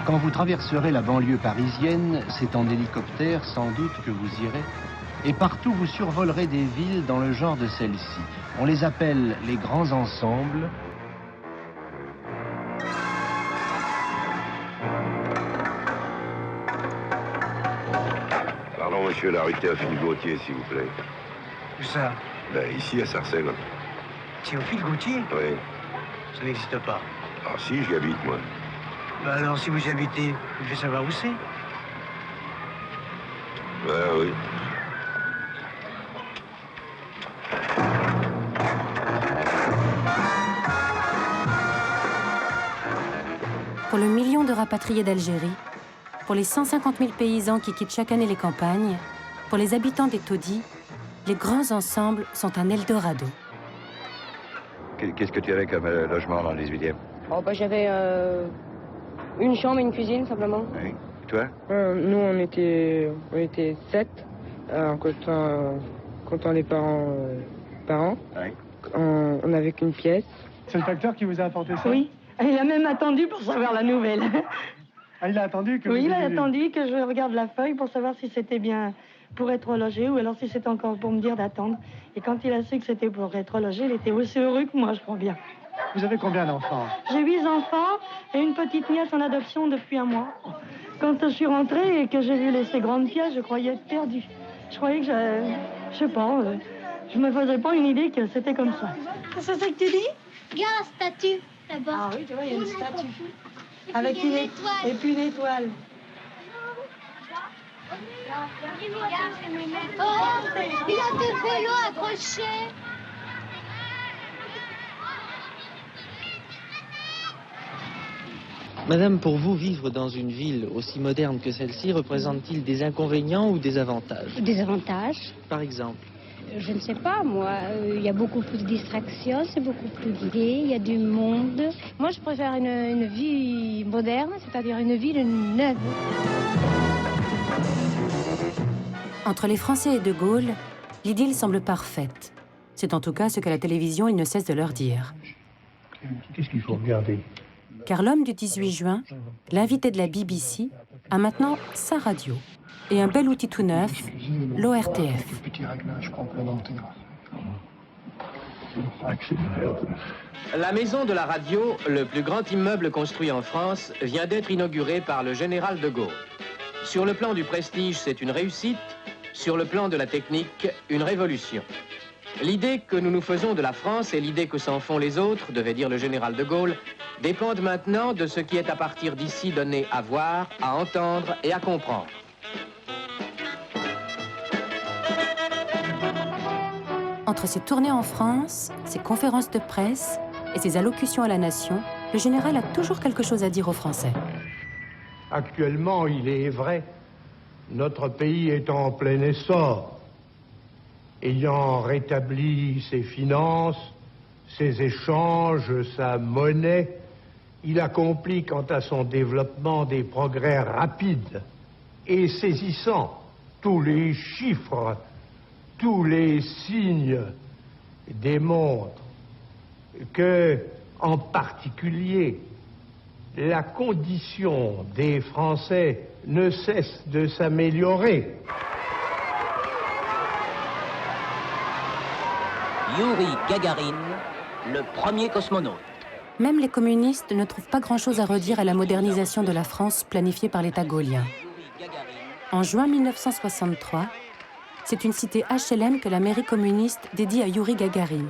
Speaker 3: quand vous traverserez la banlieue parisienne, c'est en hélicoptère sans doute que vous irez. Et partout, vous survolerez des villes dans le genre de celle-ci. On les appelle les grands ensembles.
Speaker 2: Monsieur la rue Théophile Gautier, s'il vous plaît.
Speaker 4: Où ça?
Speaker 2: Ben, ici, à Sarcelles.
Speaker 4: Théophile Gautier?
Speaker 2: Oui.
Speaker 4: Ça n'existe pas.
Speaker 2: Ah si, j'y habite, moi.
Speaker 4: Ben alors, si vous y habitez, vous devez savoir où c'est.
Speaker 2: Ben oui.
Speaker 1: Pour le million de rapatriés d'Algérie, pour les 150 000 paysans qui quittent chaque année les campagnes, pour les habitants des taudis, les grands ensembles sont un Eldorado.
Speaker 2: Qu'est-ce que tu avais comme logement dans le 18e?
Speaker 6: Oh, bah, j'avais une chambre et une cuisine, simplement.
Speaker 2: Oui. Et toi?
Speaker 6: Nous, on était 7, comptant les parents.
Speaker 2: Oui.
Speaker 6: On n'avait qu'une pièce.
Speaker 12: C'est le facteur qui vous a apporté ça?
Speaker 6: Oui. Il a même attendu pour savoir la nouvelle.
Speaker 12: Ah, il a attendu que
Speaker 6: Oui, il a attendu que je regarde la feuille pour savoir si c'était bien pour être logé ou alors si c'était encore pour me dire d'attendre. Et quand il a su que c'était pour être logé, il était aussi heureux que moi, je crois bien.
Speaker 12: Vous avez combien d'enfants?
Speaker 6: J'ai 8 enfants et une petite nièce en adoption depuis un mois. Quand je suis rentrée et que j'ai vu ces grandes pièces, je croyais être perdue. Je croyais que je sais pas, je me faisais pas une idée que c'était comme ça. C'est ça que tu dis?
Speaker 14: Il y a la statue là-bas.
Speaker 6: Ah oui, tu vois, il y a une statue. Avec une étoile. Et puis une étoile.
Speaker 14: Oh, il y a des vélos accrochés.
Speaker 17: Madame, pour vous, vivre dans une ville aussi moderne que celle-ci représente-t-il des inconvénients ou des avantages?
Speaker 14: Des avantages?
Speaker 17: Par exemple?
Speaker 14: Je ne sais pas, moi. Il y a beaucoup plus de distractions, c'est beaucoup plus gai, il y a du monde. Moi, je préfère une vie moderne, c'est-à-dire une ville neuve.
Speaker 1: Entre les Français et De Gaulle, l'idylle semble parfaite. C'est en tout cas ce qu'à la télévision, il ne cesse de leur dire.
Speaker 12: Qu'est-ce qu'il faut regarder?
Speaker 1: Car l'homme du 18 juin, l'invité de la BBC, a maintenant sa radio. Et un bel outil tout neuf, l'ORTF.
Speaker 19: La maison de la radio, le plus grand immeuble construit en France, vient d'être inaugurée par le général de Gaulle. Sur le plan du prestige, c'est une réussite. Sur le plan de la technique, une révolution. L'idée que nous nous faisons de la France et l'idée que s'en font les autres, devait dire le général de Gaulle, dépendent maintenant de ce qui est à partir d'ici donné à voir, à entendre et à comprendre.
Speaker 1: Entre ses tournées en France, ses conférences de presse et ses allocutions à la nation, le général a toujours quelque chose à dire aux Français.
Speaker 27: Actuellement, il est vrai, notre pays est en plein essor. Ayant rétabli ses finances, ses échanges, sa monnaie, il accomplit quant à son développement des progrès rapides et saisissants. Tous les chiffres, tous les signes démontrent que, en particulier, la condition des Français ne cesse de s'améliorer.
Speaker 28: Youri Gagarin, le premier cosmonaute.
Speaker 1: Même les communistes ne trouvent pas grand-chose à redire à la modernisation de la France planifiée par l'État gaullien. En juin 1963, c'est une cité HLM que la mairie communiste dédie à Youri Gagarin,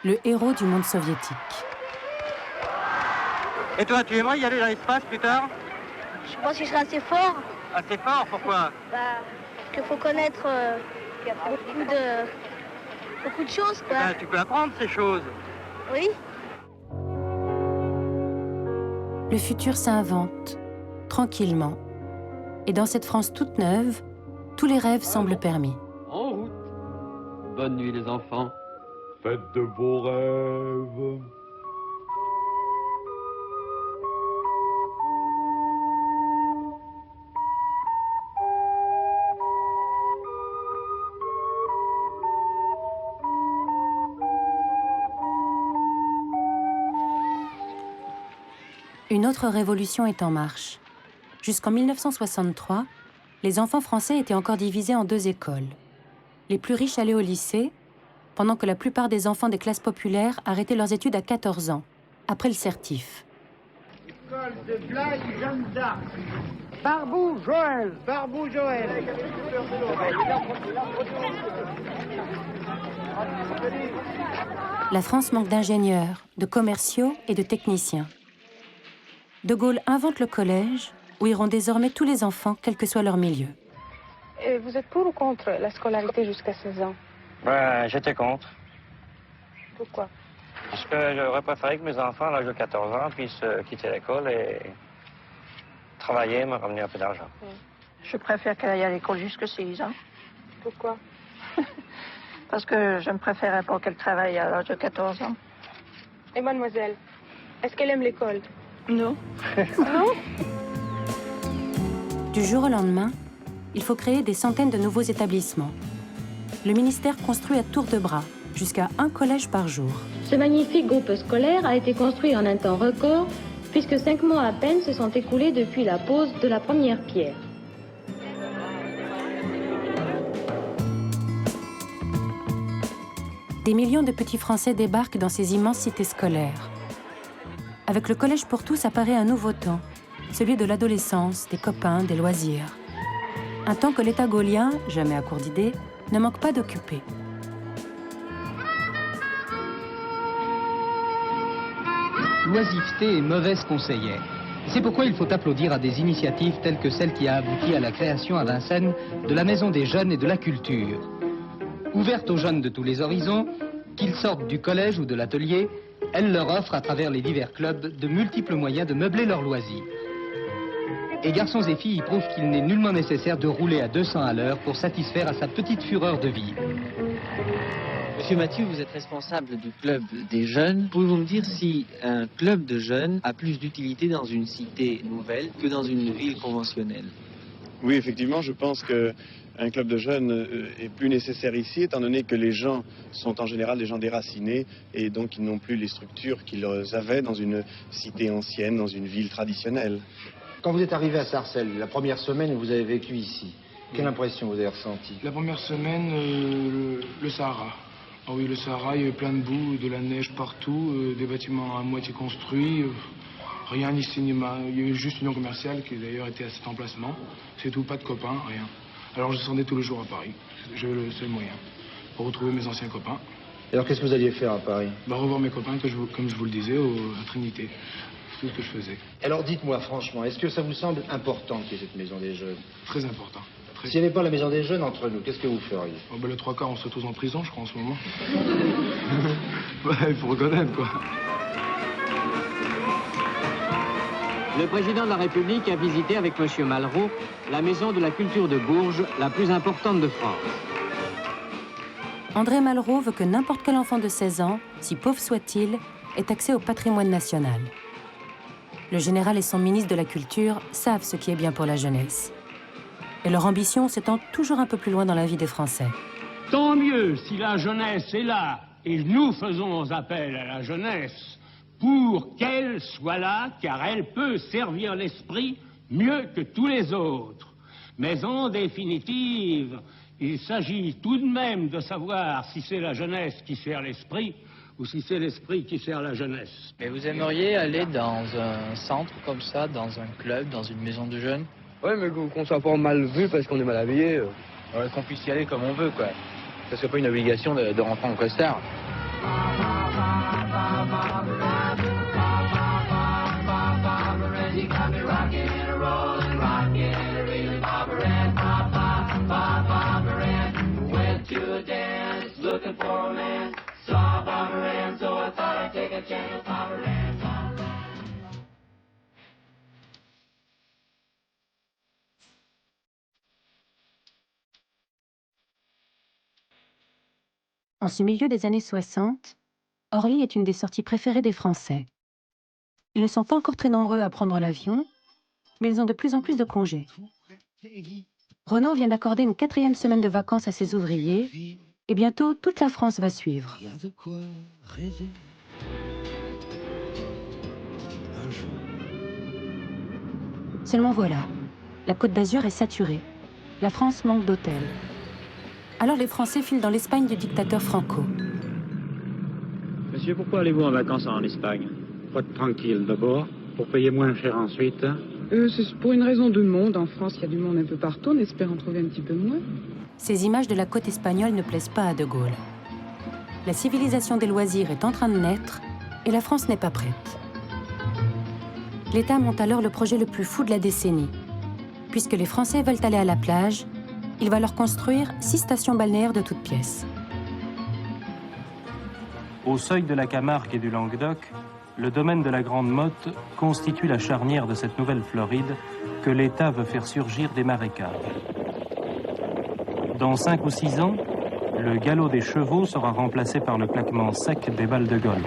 Speaker 1: le héros du monde soviétique.
Speaker 5: Et toi, tu aimerais y aller dans l'espace plus tard?
Speaker 7: Je pense que je serai assez fort.
Speaker 5: Assez fort, pourquoi?
Speaker 7: Parce qu'il faut connaître beaucoup de choses, quoi.
Speaker 5: Tu peux apprendre ces choses.
Speaker 7: Oui.
Speaker 1: Le futur s'invente, tranquillement. Et dans cette France toute neuve, tous les rêves semblent permis.
Speaker 25: En route. Bonne nuit les enfants.
Speaker 27: Faites de beaux rêves.
Speaker 1: Une autre révolution est en marche. Jusqu'en 1963, les enfants français étaient encore divisés en 2 écoles. Les plus riches allaient au lycée, pendant que la plupart des enfants des classes populaires arrêtaient leurs études à 14 ans, après le certif.
Speaker 21: École de Blaye, Jeanne d'Arc. Barbou Joël. Barbou Joël.
Speaker 1: La France manque d'ingénieurs, de commerciaux et de techniciens. De Gaulle invente le collège, où iront désormais tous les enfants, quel que soit leur milieu.
Speaker 8: Et vous êtes pour ou contre la scolarité jusqu'à 16 ans?
Speaker 24: J'étais contre.
Speaker 8: Pourquoi?
Speaker 24: Parce que j'aurais préféré que mes enfants, à l'âge de 14 ans, puissent quitter l'école et travailler, me ramener un peu d'argent.
Speaker 8: Je préfère qu'elle aille à l'école jusqu'à 6 ans. Pourquoi? Parce que je ne préférais pas qu'elle travaille à l'âge de 14 ans. Et mademoiselle, est-ce qu'elle aime l'école? Non. Non?
Speaker 1: Du jour au lendemain, il faut créer des centaines de nouveaux établissements. Le ministère construit à tour de bras, jusqu'à 1 collège par jour.
Speaker 14: Ce magnifique groupe scolaire a été construit en un temps record, puisque 5 mois à peine se sont écoulés depuis la pose de la première pierre.
Speaker 1: Des millions de petits Français débarquent dans ces immenses cités scolaires. Avec le collège pour tous apparaît un nouveau temps, celui de l'adolescence, des copains, des loisirs. Un temps que l'État gaullien, jamais à court d'idées, ne manque pas d'occuper.
Speaker 9: L'oisiveté est mauvaise conseillère. C'est pourquoi il faut applaudir à des initiatives telles que celle qui a abouti à la création à Vincennes de la Maison des Jeunes et de la Culture. Ouverte aux jeunes de tous les horizons, qu'ils sortent du collège ou de l'atelier, elle leur offre, à travers les divers clubs, de multiples moyens de meubler leurs loisirs. Et garçons et filles y prouvent qu'il n'est nullement nécessaire de rouler à 200 à l'heure pour satisfaire à sa petite fureur de vivre.
Speaker 17: Monsieur Mathieu, vous êtes responsable du club des jeunes. Pouvez-vous me dire si un club de jeunes a plus d'utilité dans une cité nouvelle que dans une ville conventionnelle?
Speaker 10: Oui, effectivement, je pense qu'un club de jeunes est plus nécessaire ici, étant donné que les gens sont en général des gens déracinés et donc ils n'ont plus les structures qu'ils avaient dans une cité ancienne, dans une ville traditionnelle.
Speaker 3: Quand vous êtes arrivé à Sarcelles, la première semaine où vous avez vécu ici, quelle impression vous avez ressentie?
Speaker 11: La première semaine, le Sahara. Ah oui, le Sahara, il y avait plein de boue, de la neige partout, des bâtiments à moitié construits, rien, ni cinéma. Il y avait juste une union commerciale qui d'ailleurs était à cet emplacement. C'est tout, pas de copains, rien. Alors je descendais tous les jours à Paris. J'avais le seul moyen pour retrouver mes anciens copains.
Speaker 3: Et alors qu'est-ce que vous alliez faire à Paris?
Speaker 11: Revoir mes copains, comme je vous le disais, à Trinité. C'est tout ce que je faisais.
Speaker 3: Alors dites-moi franchement, est-ce que ça vous semble important qu'il y ait cette maison des jeunes?
Speaker 11: Très important.
Speaker 3: S'il n'y avait pas la maison des jeunes entre nous, qu'est-ce que vous feriez?
Speaker 11: Les 3 quarts, on serait tous en prison, je crois, en ce moment. Il faut reconnaître, quoi.
Speaker 19: Le président de la République a visité avec M. Malraux la maison de la culture de Bourges, la plus importante de France.
Speaker 1: André Malraux veut que n'importe quel enfant de 16 ans, si pauvre soit-il, ait accès au patrimoine national. Le général et son ministre de la Culture savent ce qui est bien pour la jeunesse. Et leur ambition s'étend toujours un peu plus loin dans la vie des Français.
Speaker 13: Tant mieux si la jeunesse est là, et nous faisons appel à la jeunesse pour qu'elle soit là, car elle peut servir l'esprit mieux que tous les autres. Mais en définitive, il s'agit tout de même de savoir si c'est la jeunesse qui sert l'esprit ou si c'est l'esprit qui sert la jeunesse.
Speaker 17: Mais vous aimeriez aller dans un centre comme ça, dans un club, dans une maison de jeunes?
Speaker 25: Ouais, mais qu'on soit pas mal vu parce qu'on est mal habillé. Ouais, qu'on puisse y aller comme on veut, quoi. Que ce soit pas une obligation de rentrer en costard.
Speaker 1: En ce milieu des années 60, Orly est une des sorties préférées des Français. Ils ne sont pas encore très nombreux à prendre l'avion, mais ils ont de plus en plus de congés. Renault vient d'accorder une 4e semaine de vacances à ses ouvriers, et bientôt toute la France va suivre. Seulement voilà, la Côte d'Azur est saturée. La France manque d'hôtels. Alors les Français filent dans l'Espagne du dictateur Franco.
Speaker 4: Monsieur, pourquoi allez-vous en vacances en Espagne? Pour être tranquille d'abord, pour payer moins cher ensuite.
Speaker 15: C'est pour une raison de monde. En France, il y a du monde un peu partout. On espère en trouver un petit peu moins.
Speaker 1: Ces images de la côte espagnole ne plaisent pas à De Gaulle. La civilisation des loisirs est en train de naître et la France n'est pas prête. L'État monte alors le projet le plus fou de la décennie. Puisque les Français veulent aller à la plage, il va leur construire 6 stations balnéaires de toutes pièces.
Speaker 16: Au seuil de la Camargue et du Languedoc, le domaine de la Grande Motte constitue la charnière de cette nouvelle Floride que l'État veut faire surgir des marécages. Dans 5 ou 6 ans, le galop des chevaux sera remplacé par le claquement sec des balles de golf.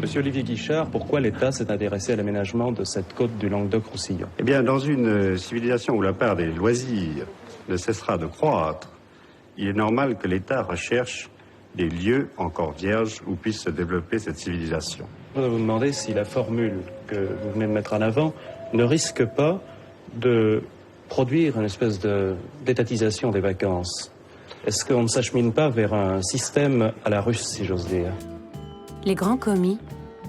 Speaker 18: Monsieur Olivier Guichard, pourquoi l'État s'est intéressé à l'aménagement de cette côte du Languedoc-Roussillon?
Speaker 20: Eh bien, dans une civilisation où la part des loisirs ne cessera de croître, il est normal que l'État recherche des lieux encore vierges où puisse se développer cette civilisation.
Speaker 18: Je voudrais vous demander si la formule que vous venez de mettre en avant ne risque pas de produire une espèce d'étatisation des vacances. Est-ce qu'on ne s'achemine pas vers un système à la Russe, si j'ose dire?
Speaker 1: Les grands commis,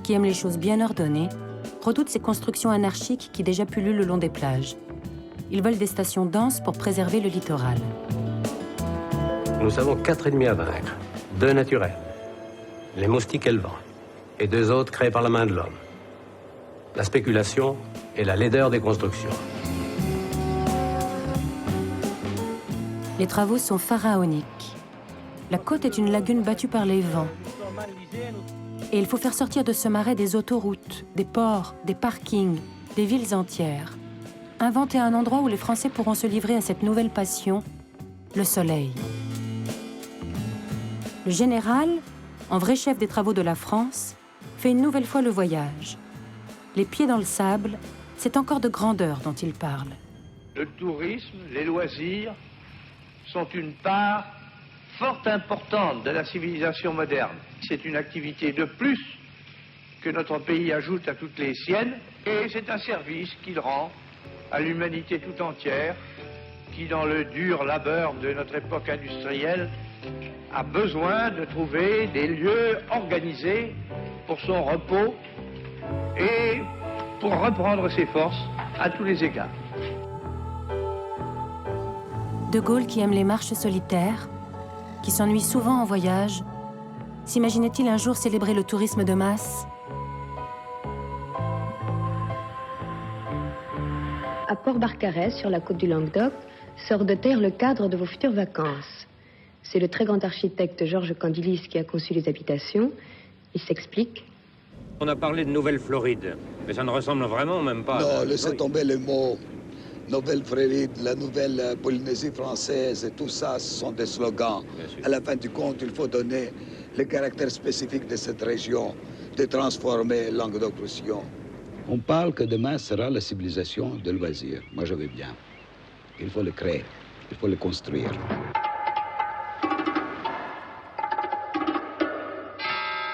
Speaker 1: qui aiment les choses bien ordonnées, redoutent ces constructions anarchiques qui déjà pullulent le long des plages. Ils veulent des stations denses pour préserver le littoral.
Speaker 22: Nous avons 4 ennemis à vaincre. 2 naturels, les moustiques et le vent, et 2 autres créés par la main de l'homme. La spéculation et la laideur des constructions.
Speaker 1: Les travaux sont pharaoniques. La côte est une lagune battue par les vents. Et il faut faire sortir de ce marais des autoroutes, des ports, des parkings, des villes entières. Inventer un endroit où les Français pourront se livrer à cette nouvelle passion, le soleil. Le général, en vrai chef des travaux de la France, fait une nouvelle fois le voyage. Les pieds dans le sable, c'est encore de grandeur dont il parle.
Speaker 23: Le tourisme, les loisirs sont une part fort importante de la civilisation moderne. C'est une activité de plus que notre pays ajoute à toutes les siennes et c'est un service qu'il rend à l'humanité tout entière qui, dans le dur labeur de notre époque industrielle, a besoin de trouver des lieux organisés pour son repos et pour reprendre ses forces à tous les égards.
Speaker 1: De Gaulle, qui aime les marches solitaires, qui s'ennuie souvent en voyage, s'imaginait-il un jour célébrer le tourisme de masse?
Speaker 26: À Port-Barcarès, sur la côte du Languedoc, sort de terre le cadre de vos futures vacances. C'est le très grand architecte Georges Candilis qui a conçu les habitations. Il s'explique.
Speaker 25: On a parlé de Nouvelle-Floride, mais ça ne ressemble vraiment même pas.
Speaker 29: Non, laissez tomber les mots. Nouvelle-Floride, la nouvelle Polynésie française, et tout ça, ce sont des slogans. À la fin du compte, il faut donner le caractère spécifique de cette région, de transformer Languedoc-Roussillon.
Speaker 30: On parle que demain sera la civilisation de loisirs. Moi, je veux bien. Il faut le créer, il faut le construire.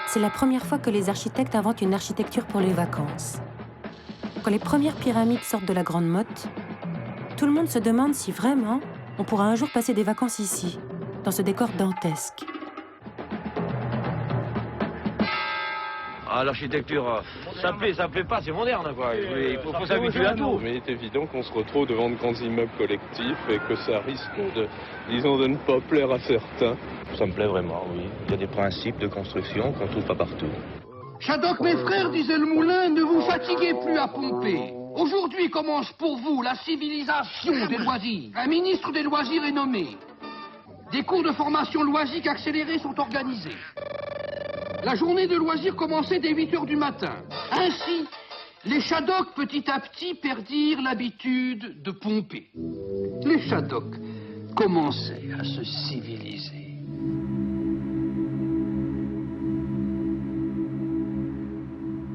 Speaker 1: C'est la première fois que les architectes inventent une architecture pour les vacances. Quand les premières pyramides sortent de la Grande Motte, tout le monde se demande si vraiment on pourra un jour passer des vacances ici, dans ce décor dantesque.
Speaker 2: Ah, l'architecture, ça plaît pas, c'est moderne, quoi. Il faut s'habituer à tout.
Speaker 5: Mais il est évident qu'on se retrouve devant de grands immeubles collectifs et que ça risque de, disons, de ne pas plaire à certains.
Speaker 2: Ça me plaît vraiment, oui. Il y a des principes de construction qu'on trouve pas partout.
Speaker 6: Shadok, mes frères, disait le moulin, ne vous fatiguez plus à pomper. Aujourd'hui commence pour vous la civilisation des loisirs. Un ministre des loisirs est nommé. Des cours de formation loisique accélérés sont organisés. La journée de loisirs commençait dès 8 h du matin. Ainsi, les Shadok, petit à petit, perdirent l'habitude de pomper. Les Shadok commençaient à se civiliser.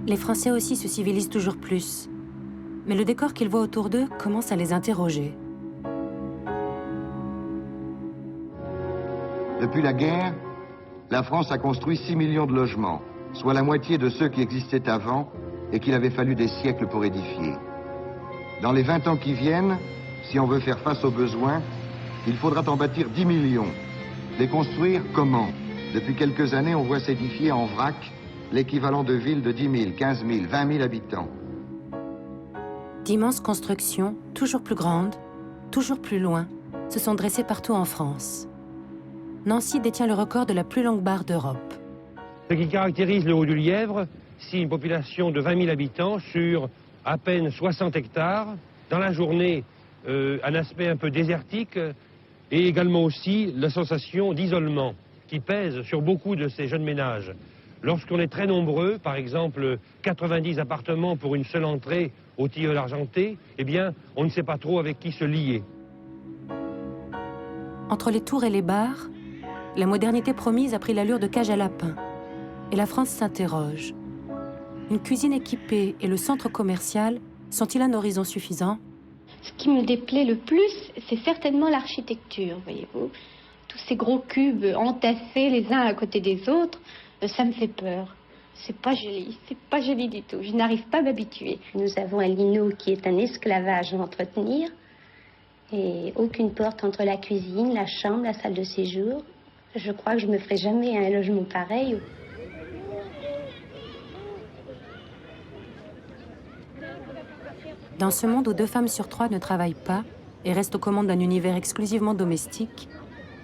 Speaker 1: Les Français aussi se civilisent toujours plus. Mais le décor qu'ils voient autour d'eux commence à les interroger.
Speaker 7: Depuis la guerre, la France a construit 6 millions de logements, soit la moitié de ceux qui existaient avant et qu'il avait fallu des siècles pour édifier. Dans les 20 ans qui viennent, si on veut faire face aux besoins, il faudra en bâtir 10 millions. Les construire comment? Depuis quelques années, on voit s'édifier en vrac l'équivalent de villes de 10 000, 15 000, 20 000 habitants.
Speaker 1: D'immenses constructions, toujours plus grandes, toujours plus loin, se sont dressées partout en France. Nancy détient le record de la plus longue barre d'Europe.
Speaker 13: Ce qui caractérise le Haut-du-Lièvre, c'est une population de 20 000 habitants sur à peine 60 hectares. Dans la journée, un aspect un peu désertique et également aussi la sensation d'isolement qui pèse sur beaucoup de ces jeunes ménages. Lorsqu'on est très nombreux, par exemple 90 appartements pour une seule entrée au Tilleul argenté, eh bien, on ne sait pas trop avec qui se lier.
Speaker 1: Entre les tours et les bars, la modernité promise a pris l'allure de cage à lapins. Et la France s'interroge. Une cuisine équipée et le centre commercial sont-ils un horizon suffisant?
Speaker 14: Ce qui me déplaît le plus, c'est certainement l'architecture, voyez-vous. Tous ces gros cubes entassés les uns à côté des autres, ça me fait peur. C'est pas joli du tout. Je n'arrive pas à m'habituer. Nous avons un lino qui est un esclavage à entretenir et aucune porte entre la cuisine, la chambre, la salle de séjour. Je crois que je me ferai jamais un logement pareil.
Speaker 1: Dans ce monde où 2 femmes sur 3 ne travaillent pas et restent aux commandes d'un univers exclusivement domestique,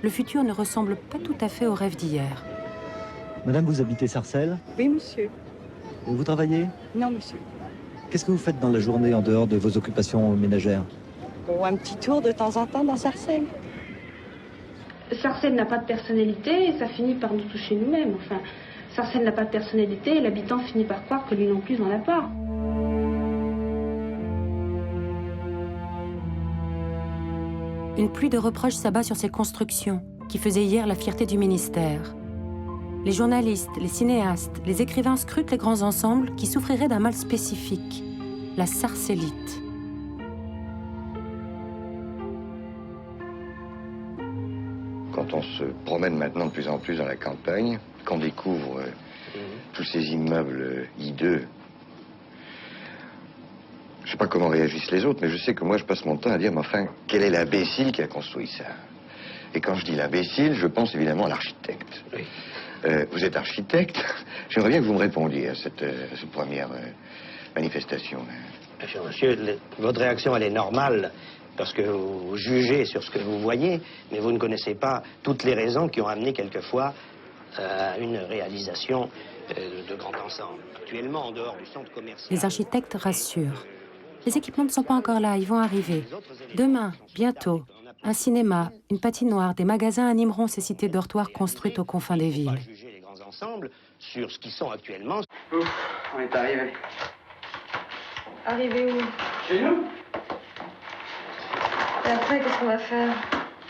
Speaker 1: le futur ne ressemble pas tout à fait au rêve d'hier.
Speaker 8: Madame, vous habitez Sarcelles?
Speaker 15: Oui, monsieur.
Speaker 8: Et vous travaillez?
Speaker 15: Non, monsieur.
Speaker 8: Qu'est-ce que vous faites dans la journée en dehors de vos occupations ménagères?
Speaker 15: Bon, un petit tour de temps en temps dans Sarcelles.
Speaker 12: Sarcelles n'a pas de personnalité et ça finit par nous toucher nous-mêmes. Enfin, Sarcelles n'a pas de personnalité et l'habitant finit par croire que lui non plus n'en a pas.
Speaker 1: Une pluie de reproches s'abat sur ces constructions qui faisaient hier la fierté du ministère. Les journalistes, les cinéastes, les écrivains scrutent les grands ensembles qui souffriraient d'un mal spécifique, la sarcellite.
Speaker 21: Quand on se promène maintenant de plus en plus dans la campagne, qu'on découvre tous ces immeubles hideux, je ne sais pas comment réagissent les autres, mais je sais que moi je passe mon temps à dire, mais enfin, quel est l'imbécile qui a construit ça? Et quand je dis l'imbécile, je pense évidemment à l'architecte. Oui. Vous êtes architecte? J'aimerais bien que vous me répondiez à cette première manifestation.
Speaker 24: Monsieur, votre réaction, elle est normale, parce que vous jugez sur ce que vous voyez, mais vous ne connaissez pas toutes les raisons qui ont amené quelquefois à une réalisation de grand ensemble. Actuellement, en dehors du centre commercial...
Speaker 1: Les architectes rassurent. Les équipements ne sont pas encore là, ils vont arriver. Demain, bientôt, un cinéma, une patinoire, des magasins animeront ces cités dortoirs construites aux confins des villes.
Speaker 24: Juger les grands ensembles sur ce qu'ils sont actuellement.
Speaker 27: Ouf, on est arrivé.
Speaker 12: Arrivé où?
Speaker 27: Chez nous.
Speaker 12: Et après, qu'est-ce qu'on va faire?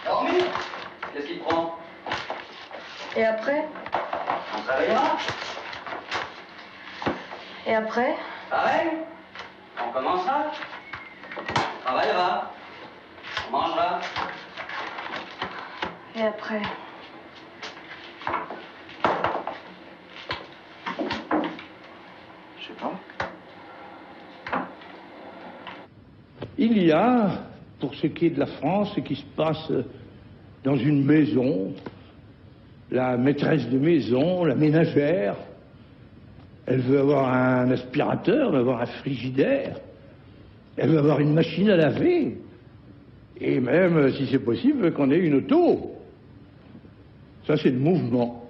Speaker 27: Dormir. Qu'est-ce qui prend?
Speaker 12: Et après?
Speaker 27: On travaillera.
Speaker 12: Et après?
Speaker 27: Pareil. On commencera. On travaillera. On mangera.
Speaker 12: Et après?
Speaker 27: Je sais pas.
Speaker 23: Il y a, pour ce qui est de la France, ce qui se passe dans une maison, la maîtresse de maison, la ménagère, Elle veut avoir un aspirateur, elle veut avoir un frigidaire, elle veut avoir une machine à laver, et même, si c'est possible, qu'on ait une auto. Ça, c'est le mouvement.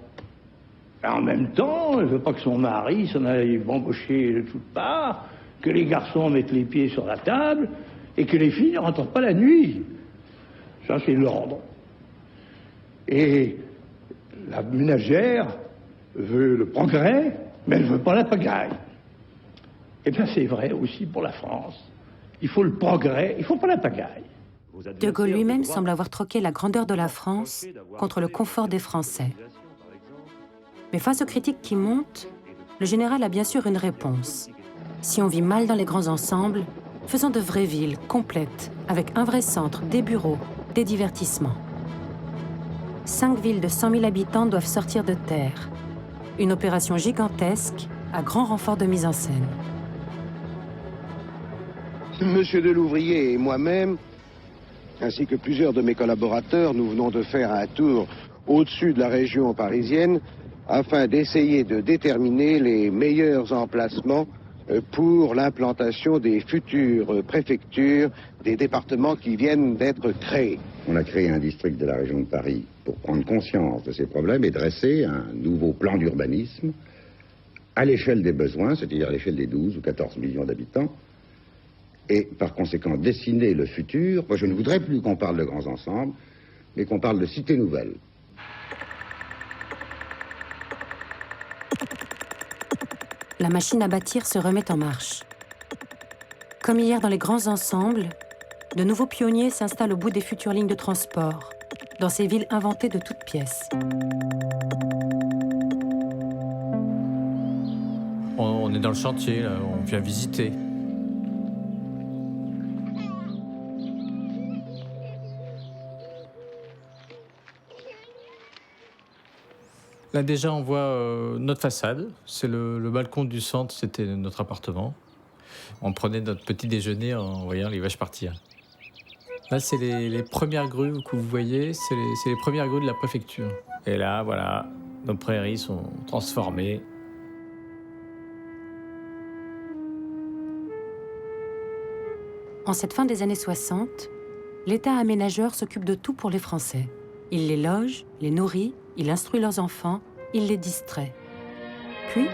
Speaker 23: Et en même temps, elle ne veut pas que son mari s'en aille bambocher de toutes parts, que les garçons mettent les pieds sur la table, et que les filles ne rentrent pas la nuit. Ça, c'est l'ordre. Et la ménagère veut le progrès, mais elle ne veut pas la pagaille. Eh bien, c'est vrai aussi pour la France. Il faut le progrès, il ne faut pas la pagaille.
Speaker 1: De Gaulle lui-même semble avoir troqué la grandeur de la France contre le confort des Français. Mais face aux critiques qui montent, le général a bien sûr une réponse. Si on vit mal dans les grands ensembles, faisons de vraies villes complètes, avec un vrai centre, des bureaux, des divertissements. 5 villes de 100 000 habitants doivent sortir de terre. Une opération gigantesque, à grand renfort de mise en scène.
Speaker 3: Monsieur Delouvrier et moi-même, ainsi que plusieurs de mes collaborateurs, nous venons de faire un tour au-dessus de la région parisienne afin d'essayer de déterminer les meilleurs emplacements pour l'implantation des futures préfectures des départements qui viennent d'être créés.
Speaker 4: On a créé un district de la région de Paris pour prendre conscience de ces problèmes et dresser un nouveau plan d'urbanisme à l'échelle des besoins, c'est-à-dire à l'échelle des 12 ou 14 millions d'habitants, et par conséquent dessiner le futur. Moi, je ne voudrais plus qu'on parle de grands ensembles, mais qu'on parle de cités nouvelles.
Speaker 1: La machine à bâtir se remet en marche. Comme hier dans les grands ensembles, de nouveaux pionniers s'installent au bout des futures lignes de transport, dans ces villes inventées de toutes pièces.
Speaker 9: On est dans le chantier, là, on vient visiter. Là déjà on voit notre façade, c'est le balcon du centre, c'était notre appartement. On prenait notre petit déjeuner en voyant les vaches partir. Là c'est les premières grues que vous voyez, c'est les premières grues de la préfecture. Et là voilà, nos prairies sont transformées.
Speaker 1: En cette fin des années 60, l'État aménageur s'occupe de tout pour les Français. Il les loge, les nourrit, il instruit leurs enfants, il les distrait. Puis,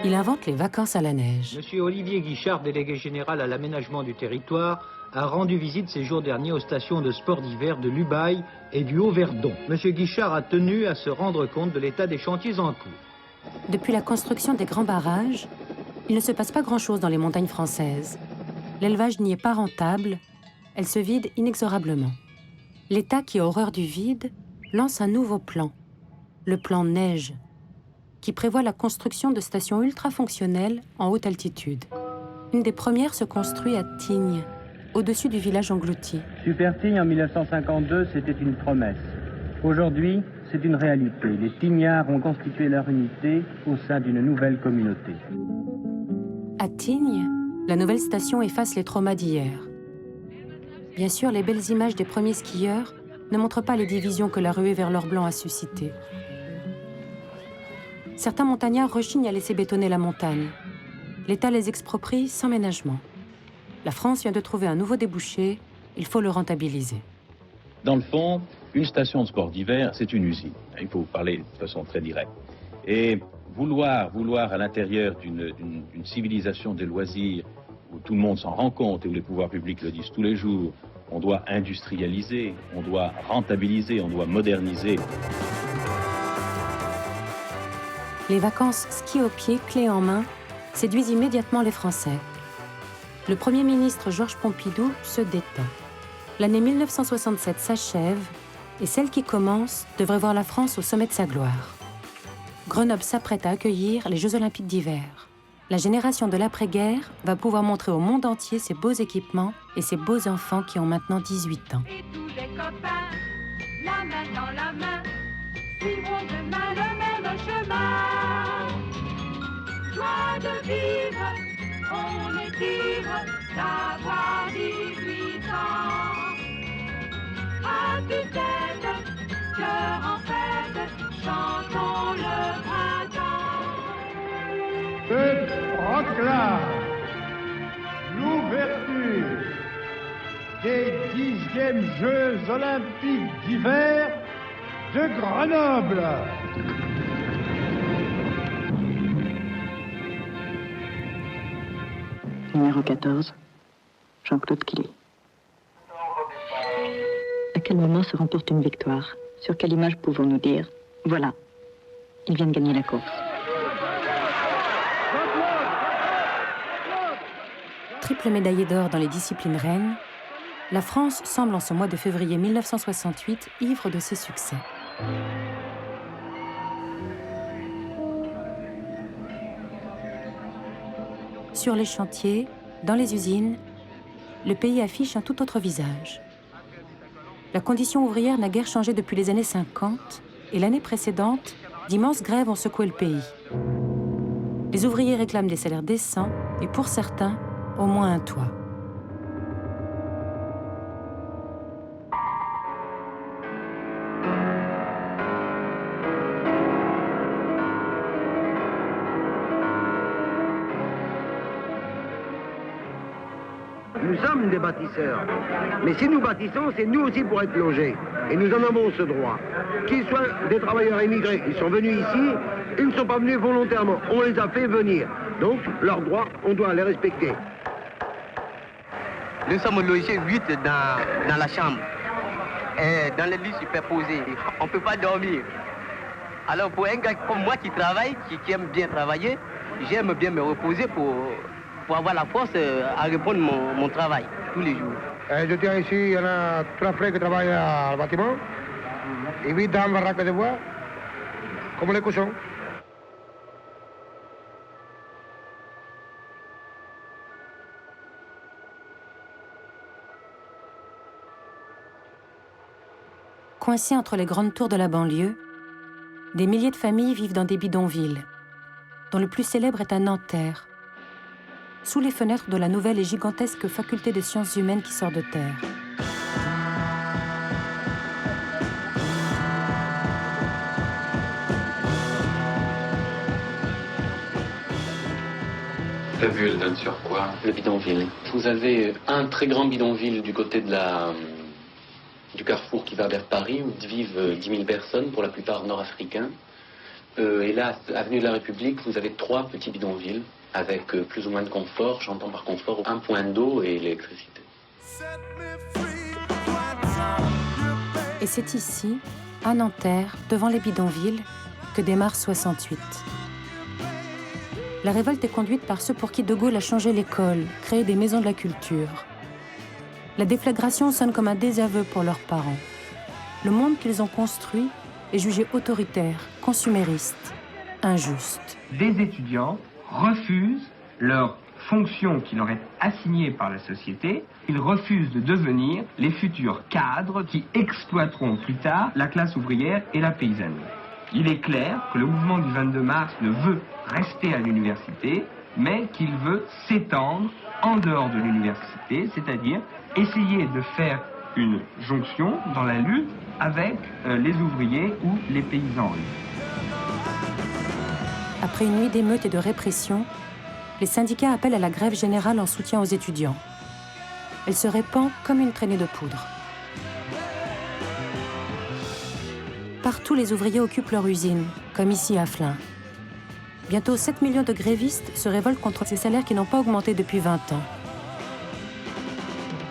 Speaker 1: il invente les vacances à la neige.
Speaker 10: Monsieur Olivier Guichard, délégué général à l'aménagement du territoire, a rendu visite ces jours derniers aux stations de sport d'hiver de l'Ubaye et du Haut-Verdon. Monsieur Guichard a tenu à se rendre compte de l'état des chantiers en cours.
Speaker 1: Depuis la construction des grands barrages, il ne se passe pas grand-chose dans les montagnes françaises. L'élevage n'y est pas rentable, elle se vide inexorablement. L'État, qui a horreur du vide, lance un nouveau plan, le plan Neige, qui prévoit la construction de stations ultra-fonctionnelles en haute altitude. Une des premières se construit à Tignes, au-dessus du village englouti.
Speaker 11: Super-Tignes, en 1952, c'était une promesse. Aujourd'hui, c'est une réalité. Les Tignards ont constitué leur unité au sein d'une nouvelle communauté.
Speaker 1: À Tignes, la nouvelle station efface les traumas d'hier. Bien sûr, les belles images des premiers skieurs ne montrent pas les divisions que la ruée vers l'or blanc a suscitées. Certains montagnards rechignent à laisser bétonner la montagne. L'État les exproprie sans ménagement. La France vient de trouver un nouveau débouché, il faut le rentabiliser.
Speaker 16: Dans le fond, une station de sport d'hiver, c'est une usine. Il faut parler de façon très directe. Et vouloir à l'intérieur d'une civilisation des loisirs où tout le monde s'en rend compte et où les pouvoirs publics le disent tous les jours, on doit industrialiser, on doit rentabiliser, on doit moderniser.
Speaker 1: Les vacances ski au pied, clé en main, séduisent immédiatement les Français. Le Premier ministre Georges Pompidou se détend. L'année 1967 s'achève et celle qui commence devrait voir la France au sommet de sa gloire. Grenoble s'apprête à accueillir les Jeux Olympiques d'hiver. La génération de l'après-guerre va pouvoir montrer au monde entier ses beaux équipements et ses beaux enfants qui ont maintenant 18 ans.
Speaker 17: Et tous les copains, la main dans la main, suivront demain le même chemin. Joie de vivre, on est ivre d'avoir 18 ans. À tue-tête, cœur en fête, chantons le printemps.
Speaker 5: proclame l'ouverture des 10e Jeux olympiques d'hiver de Grenoble.
Speaker 18: Numéro 14, Jean-Claude Killy. À quel moment se remporte une victoire? Sur quelle image pouvons-nous dire « Voilà, il vient de gagner la course ».
Speaker 1: Triple médaillée d'or dans les disciplines reines, la France semble en ce mois de février 1968 ivre de ses succès. Sur les chantiers, dans les usines, le pays affiche un tout autre visage. La condition ouvrière n'a guère changé depuis les années 50 et l'année précédente, d'immenses grèves ont secoué le pays. Les ouvriers réclament des salaires décents et pour certains, au moins un toit.
Speaker 19: Nous sommes des bâtisseurs. Mais si nous bâtissons, c'est nous aussi pour être logés. Et nous en avons ce droit. Qu'ils soient des travailleurs immigrés, ils sont venus ici, ils ne sont pas venus volontairement. On les a fait venir. Donc, leurs droits, on doit les respecter.
Speaker 20: Nous sommes logés 8 dans la chambre. Et dans les lits superposés. On ne peut pas dormir. Alors pour un gars comme moi qui travaille, qui aime bien travailler, j'aime bien me reposer pour avoir la force à répondre mon travail tous les jours.
Speaker 19: Je tiens ici, il y en a 3 frères qui travaillent au bâtiment. Et 8 dans le baraque de bois, comme les cochons.
Speaker 1: Coincés entre les grandes tours de la banlieue, des milliers de familles vivent dans des bidonvilles, dont le plus célèbre est à Nanterre, sous les fenêtres de la nouvelle et gigantesque faculté des sciences humaines qui sort de terre.
Speaker 22: La vue, elle donne sur quoi? Le bidonville. Vous avez un très grand bidonville du côté de du carrefour qui va vers Paris, où vivent 10 000 personnes, pour la plupart nord-africains. Et là, avenue de la République, vous avez 3 petits bidonvilles, avec plus ou moins de confort. J'entends par confort un point d'eau et l'électricité.
Speaker 1: Et c'est ici, à Nanterre, devant les bidonvilles, que démarre 68. La révolte est conduite par ceux pour qui De Gaulle a changé l'école, créé des maisons de la culture. La déflagration sonne comme un désaveu pour leurs parents. Le monde qu'ils ont construit est jugé autoritaire, consumériste, injuste.
Speaker 25: Des étudiants refusent leur fonction qui leur est assignée par la société. Ils refusent de devenir les futurs cadres qui exploiteront plus tard la classe ouvrière et la paysannerie. Il est clair que le mouvement du 22 mars ne veut rester à l'université, mais qu'il veut s'étendre en dehors de l'université, c'est-à-dire essayer de faire une jonction dans la lutte avec les ouvriers ou les paysans.
Speaker 1: Après une nuit d'émeutes et de répression, les syndicats appellent à la grève générale en soutien aux étudiants. Elle se répand comme une traînée de poudre. Partout, les ouvriers occupent leur usine, comme ici à Flins. Bientôt 7 millions de grévistes se révoltent contre ces salaires qui n'ont pas augmenté depuis 20 ans.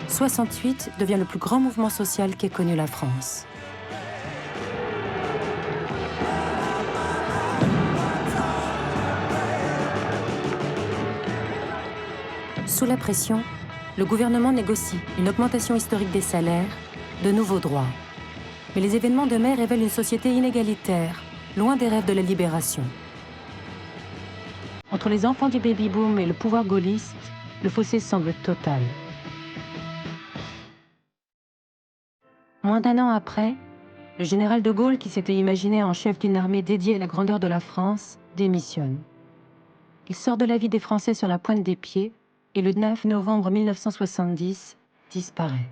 Speaker 1: 68 devient le plus grand mouvement social qu'ait connu la France. Sous la pression, le gouvernement négocie une augmentation historique des salaires, de nouveaux droits. Mais les événements de mai révèlent une société inégalitaire, loin des rêves de la libération. Entre les enfants du baby-boom et le pouvoir gaulliste, le fossé semble total. Moins d'1 an après, le général de Gaulle, qui s'était imaginé en chef d'une armée dédiée à la grandeur de la France, démissionne. Il sort de la vie des Français sur la pointe des pieds et le 9 novembre 1970 disparaît.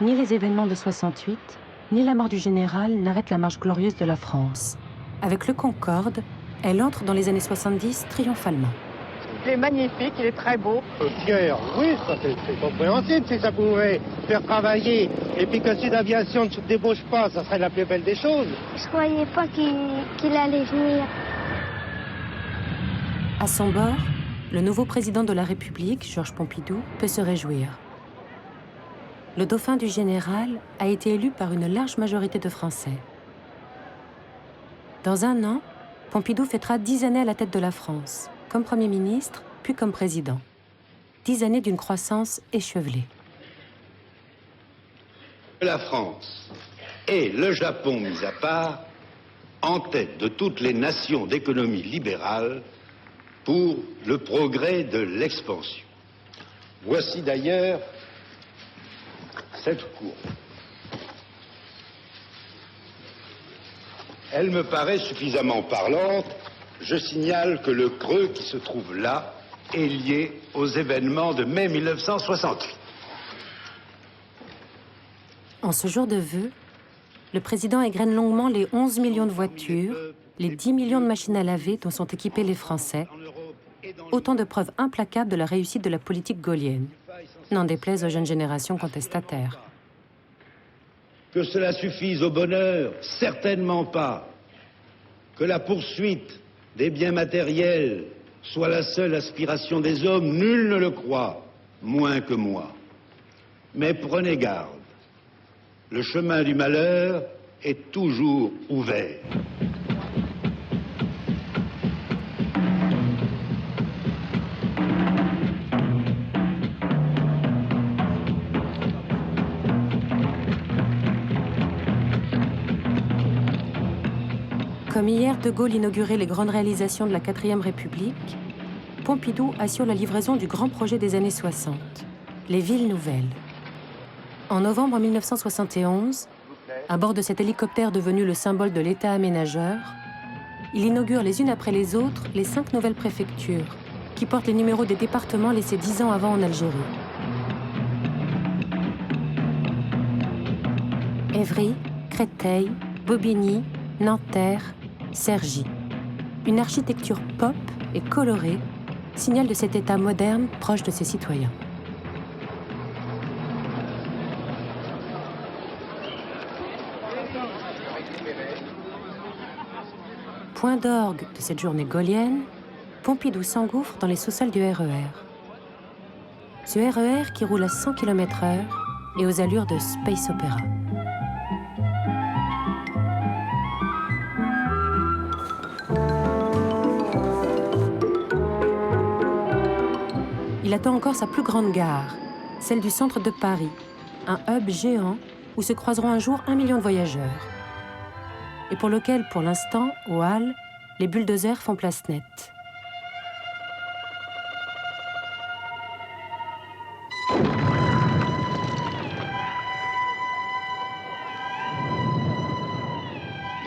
Speaker 1: Ni les événements de 68, ni la mort du général n'arrêtent la marche glorieuse de la France. Avec le Concorde, elle entre dans les années 70 triomphalement.
Speaker 2: Il est magnifique, il est très beau.
Speaker 19: Pierre, oui, ça c'est compréhensible si ça pouvait faire travailler. Et puis que si l'aviation ne se débauche pas, ça serait la plus belle des choses.
Speaker 6: Je croyais pas qu'il allait venir.
Speaker 1: À son bord, le nouveau président de la République, Georges Pompidou, peut se réjouir. Le dauphin du général a été élu par une large majorité de Français. Dans un an, Pompidou fêtera 10 années à la tête de la France, comme Premier ministre, puis comme président. 10 années d'une croissance échevelée.
Speaker 7: La France et le Japon mis à part, en tête de toutes les nations d'économie libérale pour le progrès de l'expansion. Voici d'ailleurs cette courbe. Elle me paraît suffisamment parlante. Je signale que le creux qui se trouve là est lié aux événements de mai 1968.
Speaker 1: En ce jour de vœux, le président égrène longuement les 11 millions de voitures, les 10 millions de machines à laver dont sont équipés les Français, autant de preuves implacables de la réussite de la politique gaullienne, n'en déplaise aux jeunes générations contestataires.
Speaker 7: Que cela suffise au bonheur? Certainement pas. Que la poursuite des biens matériels soit la seule aspiration des hommes, nul ne le croit, moins que moi. Mais prenez garde, le chemin du malheur est toujours ouvert.
Speaker 1: Comme hier, De Gaulle inaugurait les grandes réalisations de la 4e République, Pompidou assure la livraison du grand projet des années 60, les villes nouvelles. En novembre 1971, à bord de cet hélicoptère devenu le symbole de l'État aménageur, il inaugure les unes après les autres les 5 nouvelles préfectures, qui portent les numéros des départements laissés 10 ans avant en Algérie. Évry, Créteil, Bobigny, Nanterre, Cergy. Une architecture pop et colorée, signal de cet État moderne proche de ses citoyens. Point d'orgue de cette journée gaulienne, Pompidou s'engouffre dans les sous-sols du RER. Ce RER qui roule à 100 km/h et aux allures de space opéra. Il attend encore sa plus grande gare, celle du centre de Paris, un hub géant où se croiseront un jour 1 million de voyageurs. Et pour lequel, pour l'instant, aux Halles, les bulldozers font place nette.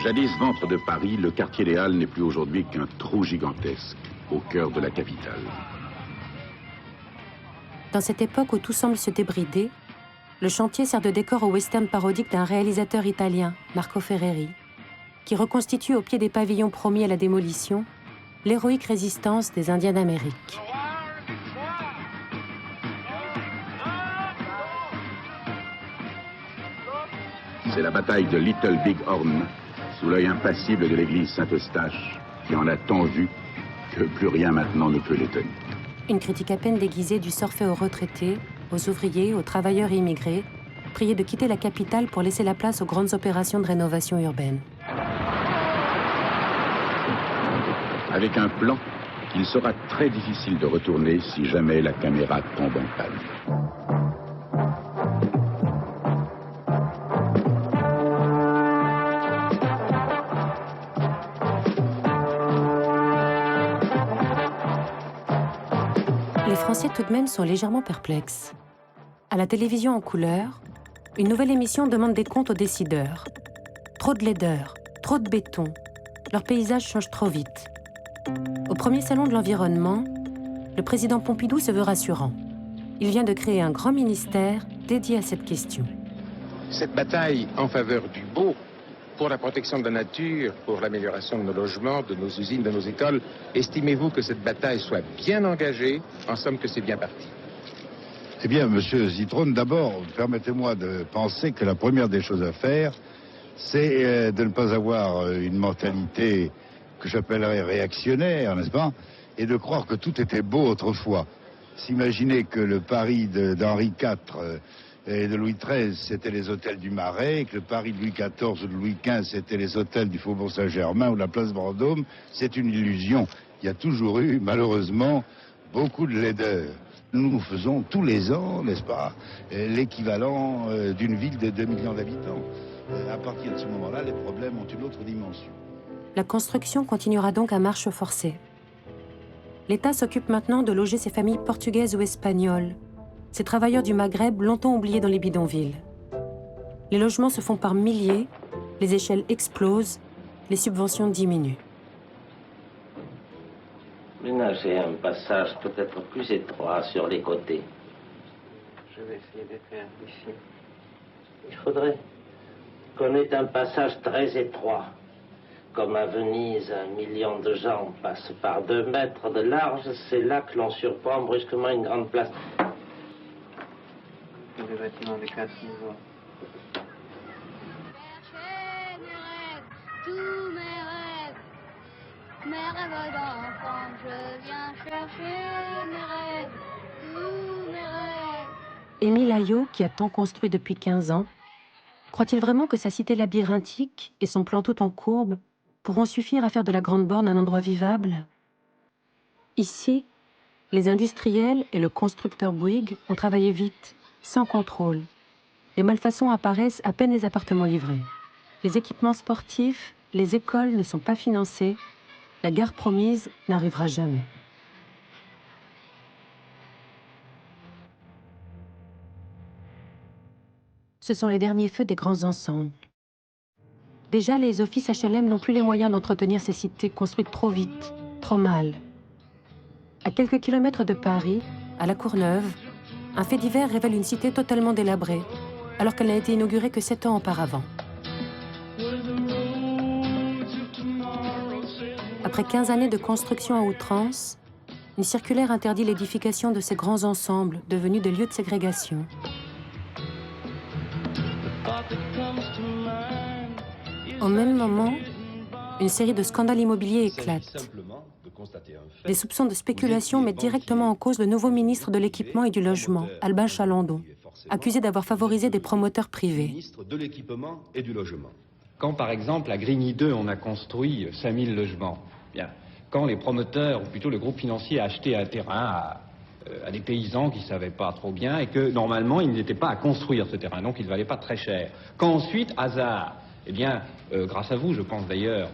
Speaker 8: Jadis ventre de Paris, le quartier des Halles n'est plus aujourd'hui qu'un trou gigantesque au cœur de la capitale.
Speaker 1: Dans cette époque où tout semble se débrider, le chantier sert de décor au western parodique d'un réalisateur italien, Marco Ferreri, qui reconstitue au pied des pavillons promis à la démolition l'héroïque résistance des Indiens d'Amérique.
Speaker 8: C'est la bataille de Little Big Horn, sous l'œil impassible de l'église Saint-Eustache, qui en a tant vu que plus rien maintenant ne peut l'étonner.
Speaker 1: Une critique à peine déguisée du sort fait aux retraités, aux ouvriers, aux travailleurs immigrés, priés de quitter la capitale pour laisser la place aux grandes opérations de rénovation urbaine.
Speaker 8: Avec un plan qu'il sera très difficile de retourner si jamais la caméra tombe en panne.
Speaker 1: Les Français tout de même sont légèrement perplexes. À la télévision en couleur, une nouvelle émission demande des comptes aux décideurs. Trop de laideur, trop de béton, leur paysage change trop vite. Au premier salon de l'environnement, le président Pompidou se veut rassurant. Il vient de créer un grand ministère dédié à cette question.
Speaker 12: Cette bataille en faveur du beau, pour la protection de la nature, pour l'amélioration de nos logements, de nos usines, de nos écoles, estimez-vous que cette bataille soit bien engagée? En somme, que c'est bien parti.
Speaker 13: Eh bien, Monsieur Zitrone, d'abord, permettez-moi de penser que la première des choses à faire, c'est de ne pas avoir une mentalité que j'appellerais réactionnaire, n'est-ce pas? Et de croire que tout était beau autrefois. S'imaginer que le Paris d'Henri IV et de Louis XIII, c'était les hôtels du Marais, que le Paris de Louis XIV ou de Louis XV, c'était les hôtels du Faubourg Saint-Germain ou de la place Vendôme, c'est une illusion. Il y a toujours eu, malheureusement, beaucoup de laideur. Nous faisons tous les ans, n'est-ce pas, l'équivalent d'une ville de 2 millions d'habitants. À partir de ce moment-là, les problèmes ont une autre dimension.
Speaker 1: La construction continuera donc à marche forcée. L'État s'occupe maintenant de loger ces familles portugaises ou espagnoles, ces travailleurs du Maghreb longtemps oubliés dans les bidonvilles. Les logements se font par milliers, les échelles explosent, les subventions diminuent.
Speaker 14: Ménagez un passage peut-être plus étroit sur les côtés.
Speaker 27: Je vais essayer de faire ici.
Speaker 14: Il faudrait qu'on ait un passage très étroit. Comme à Venise, 1 million de gens passent par 2 mètres de large, c'est là que l'on surprend brusquement une grande place.
Speaker 27: Des bâtiments de 4 niveaux.
Speaker 6: Tous mes rêves d'enfant, je viens chercher mes rêves, tous mes rêves.
Speaker 1: Émile Ayo, qui a tant construit depuis 15 ans, croit-il vraiment que sa cité labyrinthique et son plan tout en courbe pourront suffire à faire de la Grande Borne un endroit vivable? Ici, les industriels et le constructeur Bouygues ont travaillé vite, sans contrôle. Les malfaçons apparaissent à peine les appartements livrés. Les équipements sportifs, les écoles ne sont pas financés. La gare promise n'arrivera jamais. Ce sont les derniers feux des grands ensembles. Déjà, les offices HLM n'ont plus les moyens d'entretenir ces cités construites trop vite, trop mal. À quelques kilomètres de Paris, à La Courneuve, un fait divers révèle une cité totalement délabrée, alors qu'elle n'a été inaugurée que 7 ans auparavant. Après 15 années de construction à outrance, une circulaire interdit l'édification de ces grands ensembles devenus des lieux de ségrégation. Au même moment, une série de scandales immobiliers éclate. Des soupçons de spéculation mettent directement en cause le nouveau ministre de l'Équipement et du Logement, Albin Chalandon, accusé d'avoir favorisé des promoteurs privés.
Speaker 15: Quand, par exemple, à Grigny 2, on a construit 5000 logements, bien, quand les promoteurs, ou plutôt le groupe financier, a acheté un terrain à des paysans qui ne savaient pas trop bien et que, normalement, ils n'étaient pas à construire ce terrain, donc il ne valait pas très cher. Quand ensuite, hasard, eh bien, grâce à vous, je pense d'ailleurs,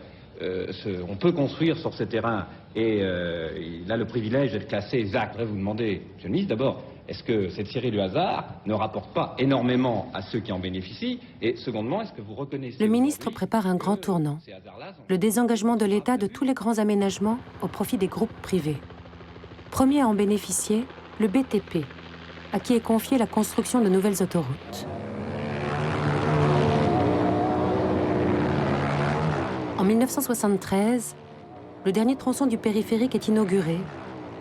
Speaker 15: on peut construire sur ces terrains et il a le privilège d'être classé ZAC. Je voudrais vous demander, monsieur le ministre, d'abord, est-ce que cette série de hasards ne rapporte pas énormément à ceux qui en bénéficient? Et secondement, est-ce que vous reconnaissez...
Speaker 1: Le ministre prépare un grand tournant, le désengagement de l'État de tous les grands aménagements au profit des groupes privés. Premier à en bénéficier, le BTP, à qui est confiée la construction de nouvelles autoroutes. En 1973, le dernier tronçon du périphérique est inauguré,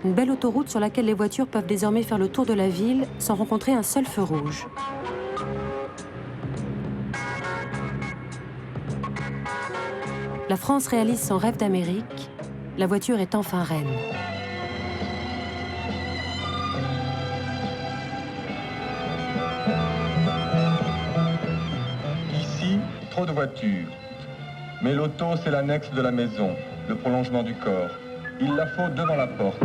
Speaker 1: une belle autoroute sur laquelle les voitures peuvent désormais faire le tour de la ville sans rencontrer un seul feu rouge. La France réalise son rêve d'Amérique, la voiture est enfin reine.
Speaker 21: Ici, trop de voitures. Mais l'auto, c'est l'annexe de la maison, le prolongement du corps. Il la faut devant la porte.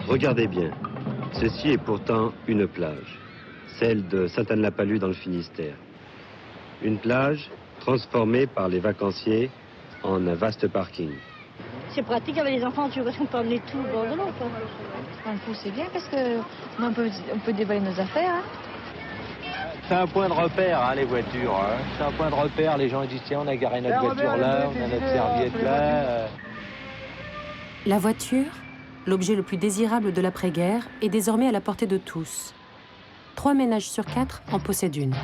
Speaker 24: Regardez bien. Ceci est pourtant une plage, celle de Sainte-Anne-la-Palud dans le Finistère. Une plage transformée par les vacanciers en un vaste parking.
Speaker 6: C'est pratique avec les enfants, tu vois, qu'on peut emmener tout au bord de l'eau.
Speaker 2: Un coup, c'est bien parce qu'on peut déballer nos affaires. Hein.
Speaker 10: C'est un point de repère, hein, les voitures. Hein. C'est un point de repère. Les gens disent, tiens, on a garé notre voiture là, on a notre serviette là.
Speaker 1: La voiture, l'objet le plus désirable de l'après-guerre, est désormais à la portée de tous. 3 ménages sur 4 en possèdent une.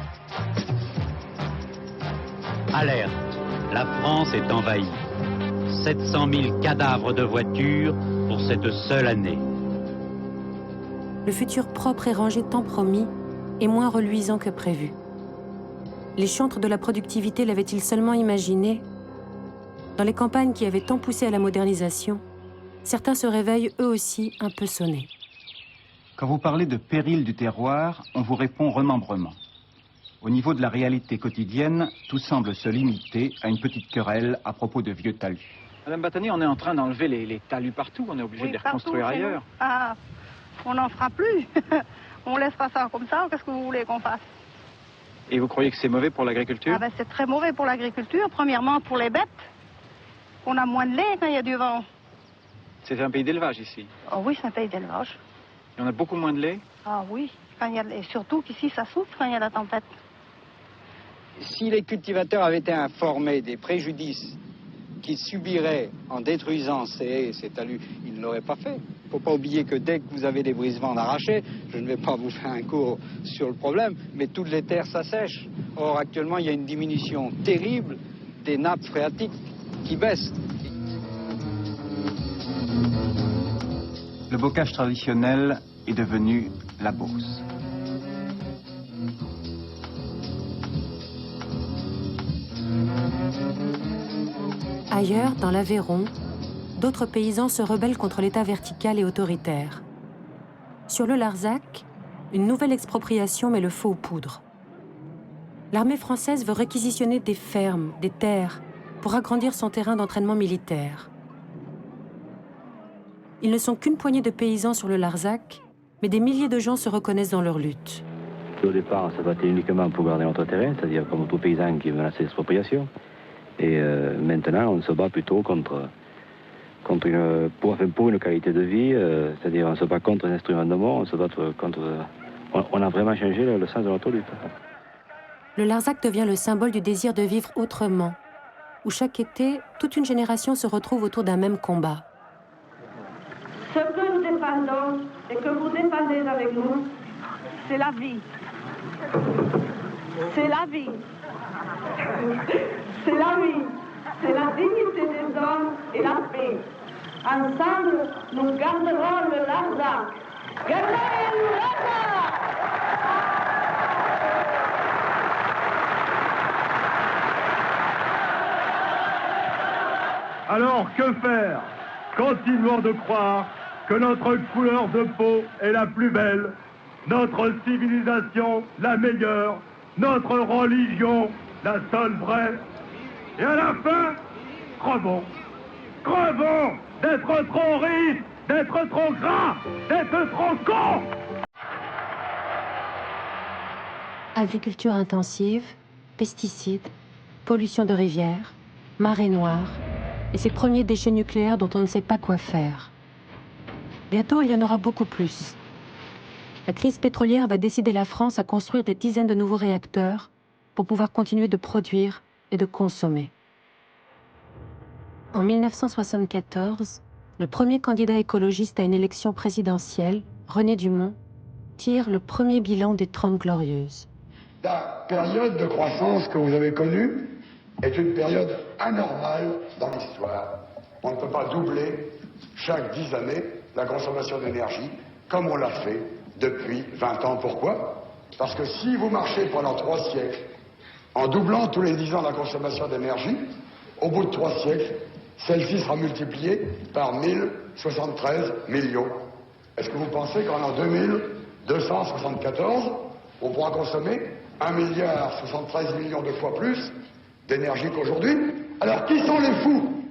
Speaker 3: Alerte, la France est envahie. 700 000 cadavres de voitures pour cette seule année.
Speaker 1: Le futur propre et rangé tant promis est moins reluisant que prévu. Les chantres de la productivité l'avaient-ils seulement imaginé? Dans les campagnes qui avaient tant poussé à la modernisation, certains se réveillent eux aussi un peu sonnés.
Speaker 4: Quand vous parlez de péril du terroir, on vous répond remembrement. Au niveau de la réalité quotidienne, tout semble se limiter à une petite querelle à propos de vieux talus.
Speaker 9: Madame Battani, on est en train d'enlever les talus partout, on est obligé de les reconstruire ailleurs.
Speaker 11: Ah, on n'en fera plus. On laissera ça comme ça, qu'est-ce que vous voulez qu'on fasse?
Speaker 9: Et vous croyez que c'est mauvais pour l'agriculture?
Speaker 11: Ah ben c'est très mauvais pour l'agriculture, premièrement pour les bêtes. On a moins de lait quand il y a du vent.
Speaker 9: C'est un pays d'élevage ici.
Speaker 11: Oh oui, c'est un pays d'élevage.
Speaker 9: Il y en a beaucoup moins de lait?
Speaker 11: Ah oui, et surtout qu'ici ça souffre quand il y a la tempête.
Speaker 16: Si les cultivateurs avaient été informés des préjudices qu'ils subiraient en détruisant ces haies et ces talus, ils ne l'auraient pas fait. Il ne faut pas oublier que dès que vous avez des brisements d'arrachés, je ne vais pas vous faire un cours sur le problème, mais toutes les terres s'assèchent. Or, actuellement, il y a une diminution terrible des nappes phréatiques qui baissent.
Speaker 4: Le bocage traditionnel est devenu la Beauce.
Speaker 1: Ailleurs, dans l'Aveyron, d'autres paysans se rebellent contre l'État vertical et autoritaire. Sur le Larzac, une nouvelle expropriation met le feu aux poudres. L'armée française veut réquisitionner des fermes, des terres, pour agrandir son terrain d'entraînement militaire. Ils ne sont qu'une poignée de paysans sur le Larzac, mais des milliers de gens se reconnaissent dans leur lutte.
Speaker 23: Au départ, ça battait uniquement pour garder notre terrain, c'est-à-dire comme tout paysan qui menaçait l'expropriation. Et maintenant, on se bat plutôt pour une qualité de vie, c'est-à-dire on ne se bat contre les instruments de mort, on se bat contre... On a vraiment changé le sens de notre lutte.
Speaker 1: Le Larzac devient le symbole du désir de vivre autrement, où chaque été, toute une génération se retrouve autour d'un même combat.
Speaker 26: Ce que nous défendons et que vous défendez avec nous, c'est la vie. C'est la vie. C'est la vie. C'est la dignité des hommes et la paix. Ensemble, nous garderons le Larzac. Gardez le Larzac!
Speaker 5: Alors que faire? Continuons de croire que notre couleur de peau est la plus belle, notre civilisation la meilleure, notre religion la seule vraie. Et à la fin, crevons. Crevons d'être trop riches, d'être trop gras, d'être trop cons.
Speaker 1: Agriculture intensive, pesticides, pollution de rivières, marée noire et ces premiers déchets nucléaires dont on ne sait pas quoi faire. Bientôt, il y en aura beaucoup plus. La crise pétrolière va décider la France à construire des dizaines de nouveaux réacteurs pour pouvoir continuer de produire et de consommer. En 1974, le premier candidat écologiste à une élection présidentielle, René Dumont, tire le premier bilan des 30 Glorieuses.
Speaker 28: La période de croissance que vous avez connue est une période anormale dans l'histoire. On ne peut pas doubler chaque 10 années la consommation d'énergie comme on l'a fait depuis 20 ans. Pourquoi? Parce que si vous marchez pendant 3 siècles en doublant tous les 10 ans la consommation d'énergie, au bout de 3 siècles, celle-ci sera multipliée par 1073 millions. Est-ce que vous pensez qu'en 2274, on pourra consommer 1,73 milliard de fois plus d'énergie qu'aujourd'hui? Alors qui sont les fous